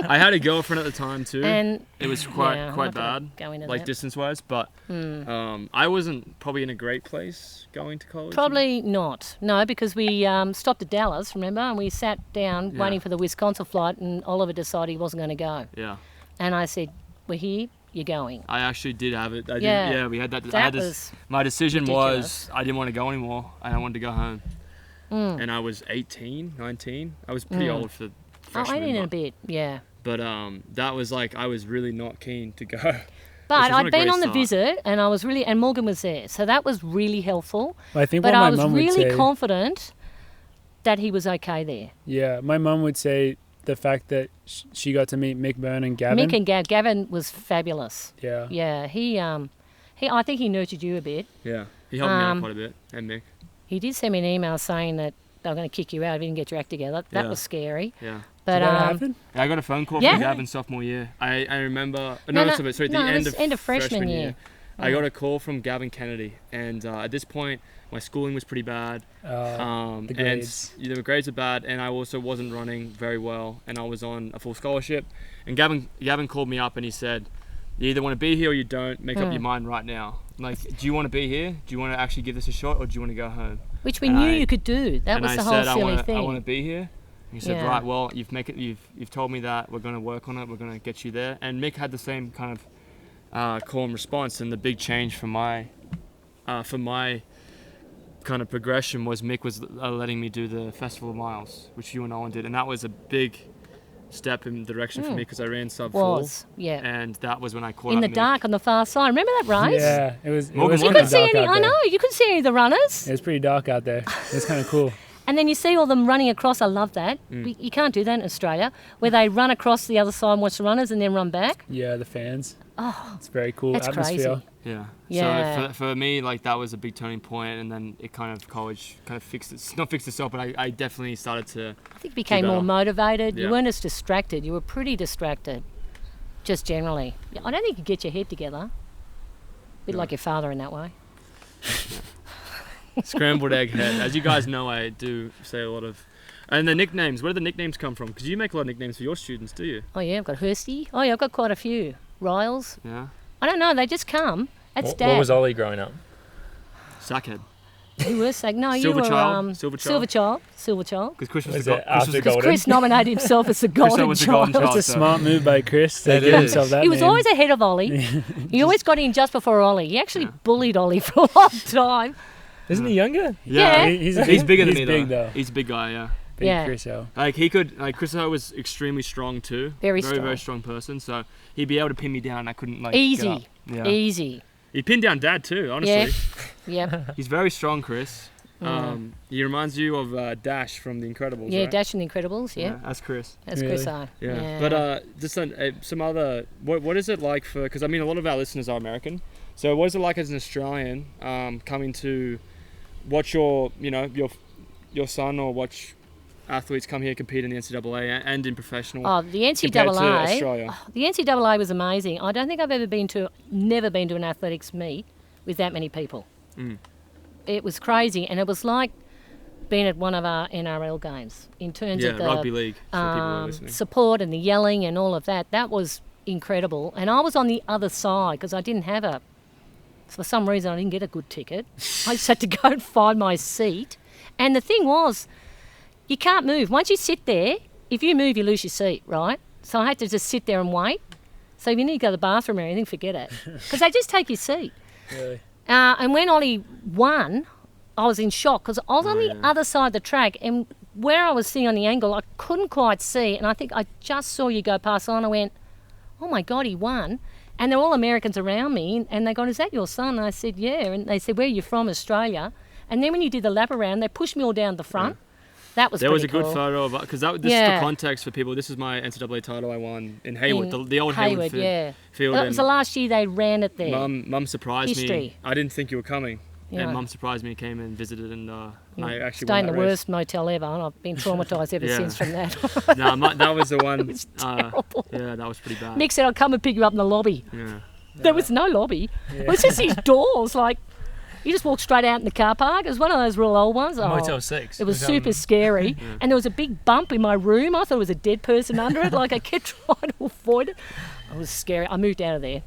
I had a girlfriend at the time too. and It was I'm quite not gonna bad, go into like that. distance-wise. But I wasn't probably in a great place going to college. Probably not. No, because we stopped at Dallas, remember, and we sat down Yeah. waiting for the Wisconsin flight, and Oliver decided he wasn't going to go. Yeah. And I said, "We're here. You're going." I actually did have it. Yeah. We had that. I That had this, was my decision ridiculous. was I didn't want to go anymore, and I wanted to go home. Mm. And I was 18, 19. I was pretty old for Oh, freshman. 18 and a bit, yeah. But that was like I was really not keen to go. But was not I'd a been great on the start. visit, and I was really, and Morgan was there, so that was really helpful. Well, I think But what my I was mum would really say. confident that he was okay there. Yeah, my mum would say the fact that she got to meet Mick Byrne and Gavin. Mick and Gavin was fabulous. Yeah. Yeah, he I think he nurtured you a bit. Yeah, he helped me out quite a bit, and Mick. He did send me an email saying that they were going to kick you out if you didn't get your act together. That Yeah. was scary. Yeah. But Did that happen? Yeah, I got a phone call Yeah. from Gavin sophomore year. I remember. No, Sorry, the no, it end was of end of freshman year. I got a call from Gavin Kennedy, and at this point, my schooling was pretty bad. The grades. And the grades were bad, and I also wasn't running very well, and I was on a full scholarship. And Gavin called me up, and he said, "You either want to be here or you don't. Make up your mind right now. Like, do you want to be here? Do you want to actually give this a shot, or do you want to go home?" Which we And knew I- you could do. That and was I the whole said, silly I thing. want to be here. He said, Yeah. "Right, well, you've told me that. We're going to work on it. We're going to get you there." And Mick had the same kind of call and response. And the big change for my kind of progression was Mick was letting me do the Festival of Miles, which you and Olin did, and that was a big step in the direction for me because I ran sub 4, yeah. and that was when I caught In up the Mick. dark on the far side. Remember that race? Yeah, it was. Morgan It was won You pretty couldn't see dark any. out I there. know you couldn't see any of the runners, It was pretty dark out there. It was kind of cool. and then you see all them running across. I love that. You can't do that in Australia, where they run across the other side and watch the runners, and then run back. Yeah, the fans. Oh, It's very cool that's atmosphere. crazy. Yeah. Yeah. So for me, like that was a big turning point, and then it kind of college kind of fixed it. Not fixed itself, but I definitely started to. I think you became more better. motivated. You Yeah. weren't as distracted. You were pretty distracted, just generally. I don't think you get your head together. A bit No. like your father in that way. Scrambled egg head. As you guys know, I do say a lot of. And the nicknames. Where do the nicknames come from? Because you make a lot of nicknames for your students, do you? Oh yeah, I've got Hursty. Oh yeah, I've got quite a few. Riles. Yeah. I don't know. They just come. That's What Dad. was Ollie growing up? Sackhead. You were saying no. You Silver were Child? Silver Child? Silver Child. Because Chris was Was the it after Chris Golden? Chris nominated himself as the golden was the golden child. child. It's a smart move by Chris to It give is. himself that He was name. always ahead of Ollie. He always got in just before Ollie. He actually bullied Ollie for a long time. Isn't he younger? Yeah. He's bigger than he's me big, though. though. He's a big guy, yeah. Big Yeah. Chris O. Like he could, like Chris O was extremely strong too. Very very strong. strong person. So he'd be able to pin me down. And I couldn't like Easy. Get up. Yeah. Easy. He pinned down Dad too. Honestly, Yep. he's very strong, Chris. He reminds you of Dash from The Incredibles. Yeah, right? Dash and the Incredibles. Yeah. That's Chris. That's Really? Chris O. Yeah. But just some other. What is it like for? Because I mean, a lot of our listeners are American. So what is it like as an Australian coming to watch your son or watch athletes come here compete in the NCAA and in professional? Oh, the compared to NCAA. Australia. The NCAA was amazing. I don't think I've never been to an athletics meet with that many people. It was crazy, and it was like being at one of our NRL games in terms Yeah, of the rugby league. For people who are listening. support and the yelling and all of that. That was incredible. And I was on the other side because I didn't have for some reason I didn't get a good ticket. I just had to go and find my seat. And the thing was, you can't move. Once you sit there, if you move, you lose your seat, right? So I had to just sit there and wait. So if you need to go to the bathroom or anything, forget it. Because they just take your seat. Really? And when Ollie won, I was in shock because I was on the yeah. other side of the track, and where I was sitting on the angle, I couldn't quite see. And I think I just saw you go past, and I went, "Oh my God, he won!" And they're all Americans around me, and they go, "Is that your son?" And I said, "Yeah." And they said, "Where are you from?" "Australia." And then when you did the lap around, they pushed me all down the front. That was There was a pretty good cool. photo of because this is the context for people. This is my NCAA title I won in Hayward, the old Hayward field. That was the last year they ran it there. Mum surprised me. I didn't think you were coming, Yeah. and Mum surprised me, came and visited, and I actually stayed in the won that race. worst motel ever, and I've been traumatised ever Yeah. since from that. That was the one. It was terrible. Yeah, that was pretty bad. Nick said, "I'll come and pick you up in the lobby." Yeah. There was no lobby. It was just these doors, like you just walk straight out in the car park. It was one of those real old ones. Motel 6. It was super scary, and there was a big bump in my room. I thought it was a dead person under it. Like I kept trying to avoid it. It was scary. I moved out of there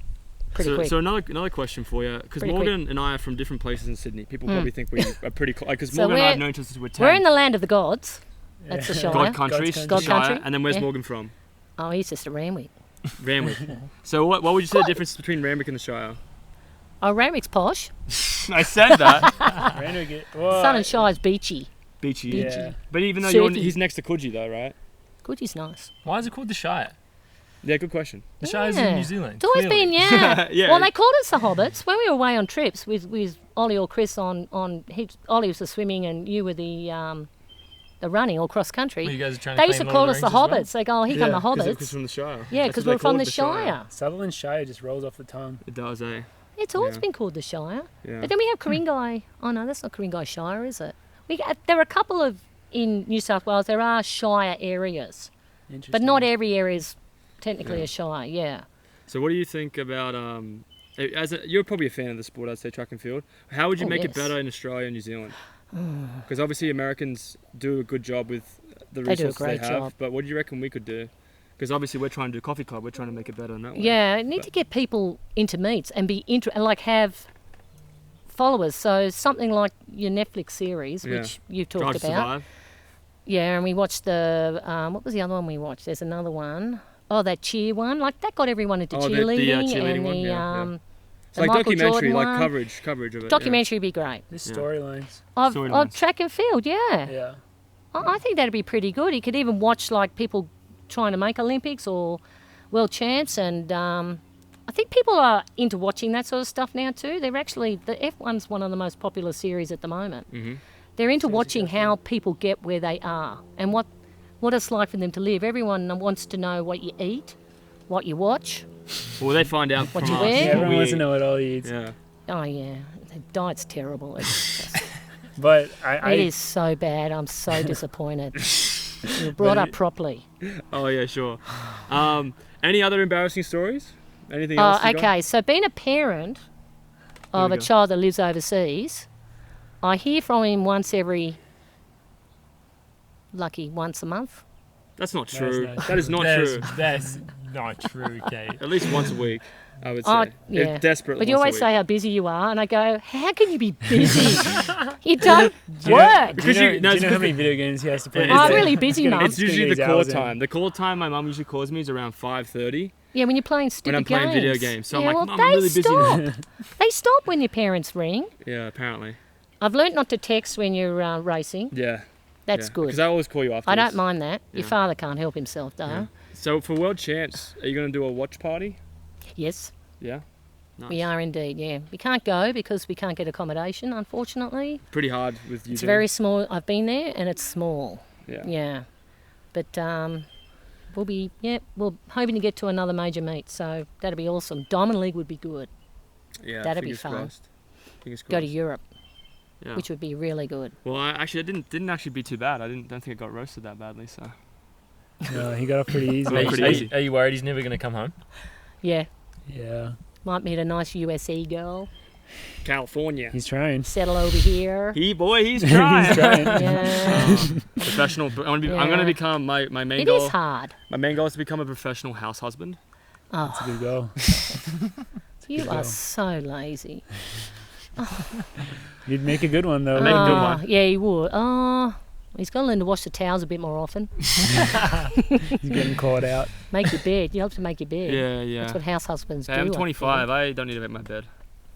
pretty quick. So another question for you, because Pretty Morgan and I are from different places in Sydney. People probably think we are pretty close. Because So Morgan and I have we're- known since we were 10. We're in the land of the gods. That's the Shire. God country, God's God Shire, country, and then where's yeah. Morgan from? Oh, he's just a Ramwick. Randwick. So what would you say the difference between Randwick and the Shire? Oh, Ramwick's posh. I said that. Sun and Shire's beachy. Beachy. Yeah. But even though Surfy. he's next to Coogee though, right? Coogie's nice. Why is it called the Shire? Yeah, good question. The Shire's in New Zealand. It's always clearly. been, yeah. Yeah. Well, they called us the Hobbits when we were away on trips with Olli or Chris on Olli was the swimming and you were the running or cross country. Well, you guys are trying to They used to claim call Lord us of the the Rings as well? Hobbits. They go, "Oh, here come the Because Hobbits." from the Shire. Yeah, That's because what we're they from call the it, Shire. Sutherland Shire just rolls off the tongue. It does, eh? It's always Yeah. been called the Shire. Yeah. But then we have Ku-ring-gai. Oh no, that's not Ku-ring-gai Shire, is it? There are a couple of in New South Wales. There are Shire areas, Interesting. but not every area is technically Yeah. a Shire. Yeah. So what do you think about you're probably a fan of the sport, I'd say, track and field. How would you Oh, make it yes. better in Australia and New Zealand? Because obviously Americans do a good job with the They do a resources great have. job. But what do you reckon we could do? Because obviously we're trying to do Coffee Club. We're trying to make it better in that way. Yeah, I need But- to get people into meets and be and like have followers. So something like your Netflix series, Yeah. which you Drive talked to about. Survive. Yeah, and we watched the what was the other one we watched? There's another one. Oh, that cheer one. Like that got everyone into Oh, the cheerleading, cheerleading and one, the yeah. It's the like Michael documentary, Jordan like one. coverage of it. Documentary would be great. There's Yeah. storylines. Of Storylines. track and field, yeah. Yeah. I think that'd be pretty good. You could even watch like people trying to make Olympics or world champs, and I think people are into watching that sort of stuff now too. They're actually the F1's one of the most popular series at the moment. Mm-hmm. They're into watching how people get where they are and what it's like for them to live. Everyone wants to know what you eat, what you watch. Well, they find out What from you us wear? Yeah, what everyone we wants to eat. know what all he eats. Yeah. Oh yeah, the diet's terrible. It's just, But it is so bad. I'm so disappointed. You were brought up properly. Oh yeah, sure. Any other embarrassing stories? Anything else? Oh, you got? okay. So being a parent of we a go. child that lives overseas, I hear from him once a month. That's not That's true. not That is not That's- true. That's not true, Kate. At least once a week, I would say. Oh, yeah. If desperate. But you once a always week. say how busy you are, and I go, how can you be busy? You don't Do you know- work. Do you know, no, do it's you know how because many video games he has to play? It's in a I'm day? really busy, It's gonna- Mum. It's usually the get his call hours in. time. The call time my mum usually calls me is around 5:30 Yeah, when you're playing stupid when I'm playing games. video games. So yeah, I'm well, like, Mum, they I'm really busy. stop. now." They stop when your parents ring. Yeah, apparently. I've learnt not to text when you're racing. Yeah. That's good. Because I always call you after. I don't mind that. Your Yeah. father can't help himself, though. Yeah. So for World Champs, are you going to do a watch party? Yes, Yeah. Nice. we are indeed, yeah. We can't go because we can't get accommodation, unfortunately. Pretty hard with you. It's very small. I've been there and it's small. Yeah. Yeah. But we're hoping to get to another major meet, so that'd be awesome. Diamond League would be good. Yeah. That'd be fingers fun. crossed. Fingers crossed. Go to Europe, Yeah. which would be really good. Well, it didn't actually be too bad. Don't think it got roasted that badly. So. No, he got off pretty easy. Well, pretty easy. Are you worried he's never going to come home? Yeah. Yeah, Might meet a nice USA girl, California. he's trying. settle over here. He's trying. He's trying. Yeah. Professional. I'm Yeah. going to become my main It goal. is hard. My main goal is to become a professional house husband. That's a good goal. You Good are girl. so lazy. You'd make a good one though. Make a good one. Yeah, he would. Oh, he's got to learn to wash the towels a bit more often. He's getting caught out. Make your bed. You help to make your bed. Yeah, yeah. That's what house husbands Hey, do. I'm I 25. I don't need to make my bed.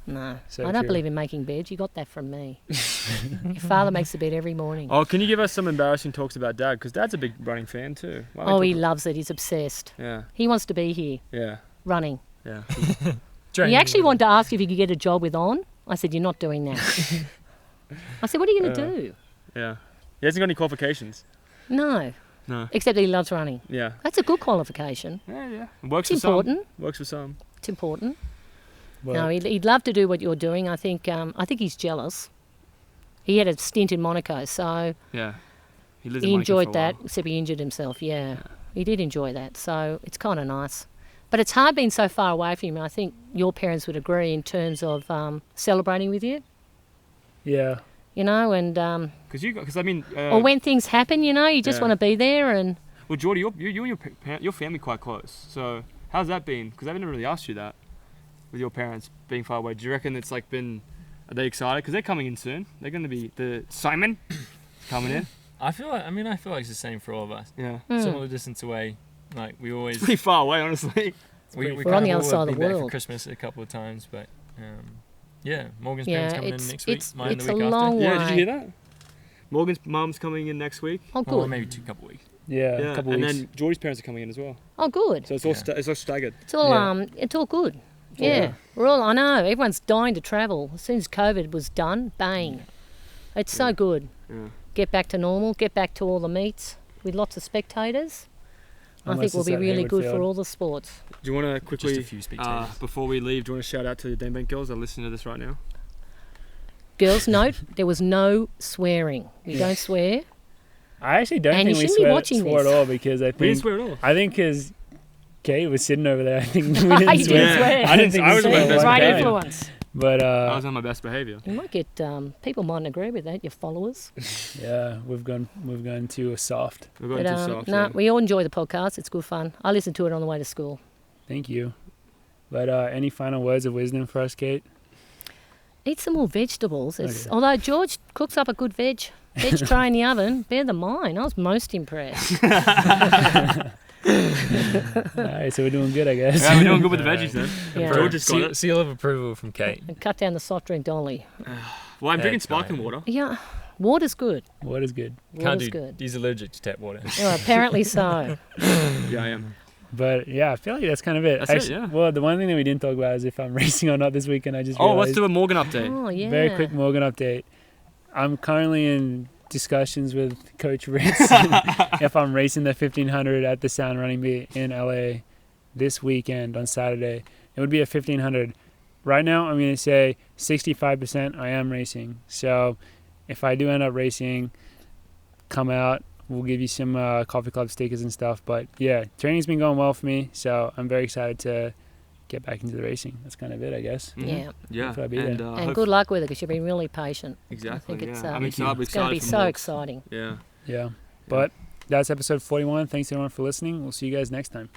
No, So I don't true. believe in making beds. You got that from me. Your father makes the bed every morning. Oh, can you give us some embarrassing talks about Dad? Because Dad's a big running fan too. Why don't Oh, we he talk loves it. He's obsessed. Yeah, He wants to be here yeah, running. yeah. He actually wanted to ask if he could get a job with On. I said, you're not doing that. I said, what are you going to do? Yeah. He hasn't got any qualifications. No, No. except that he loves running. Yeah. That's a good qualification. Yeah, yeah. It works It's for some. important. Works for some. It's important. Well, No, he'd love to do what you're doing. I think he's jealous. He had a stint in Monaco, so Yeah. He lives in he Monaco for enjoyed a that, while. except he injured himself, yeah. He did enjoy that, so it's kind of nice. But it's hard being so far away from him. I think your parents would agree in terms of celebrating with you, yeah. you know, and Because I mean. or when things happen, you know, you just yeah. want to be there. And Well, Geordie, you and your family quite close. So how's that been? Because I've never really asked you that. With your parents being far away, do you reckon it's like been? Are they excited? Because they're coming in soon. They're going to be Simon coming in. I feel like it's the same for all of us. Yeah. Similar distance away. Like we always. It's pretty far away, honestly. We We're kind on the of other side of been the back for world. Christmas a couple of times, but yeah, Morgan's yeah, parents coming in next week. Mine it's the a week long after. way. Yeah, did you hear that? Morgan's mum's coming in next week. Oh, Or good. maybe couple weeks. Yeah, a Yeah, couple and weeks. then Geordie's parents are coming in as well. Oh, good. So it's all Yeah. it's all staggered. It's all Yeah. it's all good. all Yeah, good. we're all. I know everyone's dying to travel. As soon as COVID was done, bang. It's so good. Yeah. Get back to normal. Get back to all the meets with lots of spectators. I Unless think we'll it's be at really Hayward good for Field. all the sports. Do you want to Just quickly, a few spectators. before we leave, do you want to shout out to the Dane Bank girls that are listening to this right now? Girls, note there was no swearing. We don't swear. I actually don't And you think we shouldn't be watching swore at this. all because I We didn't think swear at all. because Kate was sitting over there. I think we You didn't didn't swear. swear. I didn't- think I we was swore on my best one Right behaviour. time. influence. But I was on my best behaviour. You might get people mightn't agree with that. Your followers. yeah, we've gone too soft. We're going But, too soft. no, yeah. we all enjoy the podcast. It's good fun. I listen to it on the way to school. Thank you. But any final words of wisdom for us, Kate? Eat some more vegetables. Okay. Although George cooks up a good veg tray in the oven, better than mine. I was most impressed. All right, so we're doing good, I guess. Yeah, we're doing good with the veggies then. Yeah. George has got seal, it. seal of approval from Kate. And cut down the soft drink dolly. Well, I'm drinking That's fine. sparkling water. Yeah, water's good. What is good? Can't Water's do. good. He's allergic to tap water. Well, apparently so. Yeah, I am. But yeah, I feel like that's kind of it. That's it, yeah. Well, the one thing that we didn't talk about is if I'm racing or not this weekend. I just Oh, let's realized. do a Morgan update. Oh, yeah. Very quick Morgan update. I'm currently in discussions with Coach Ritz if I'm racing the 1500 at the Sound Running Meet in LA this weekend on Saturday. It would be a 1500. Right now, I'm going to say 65% I am racing. So if I do end up racing, come out. We'll give you some Coffee Club stickers and stuff. But yeah, training's been going well for me. So I'm very excited to get back into the racing. That's kind of it, I guess. Mhm. Yeah. Yeah. Hopefully I'll be and there. And good luck with it because you've been really patient. Exactly. I think it's, yeah. I'm it's excited. it's going to be for so Morgs. exciting. Yeah. Yeah. But that's episode 41. Thanks everyone for listening. We'll see you guys next time.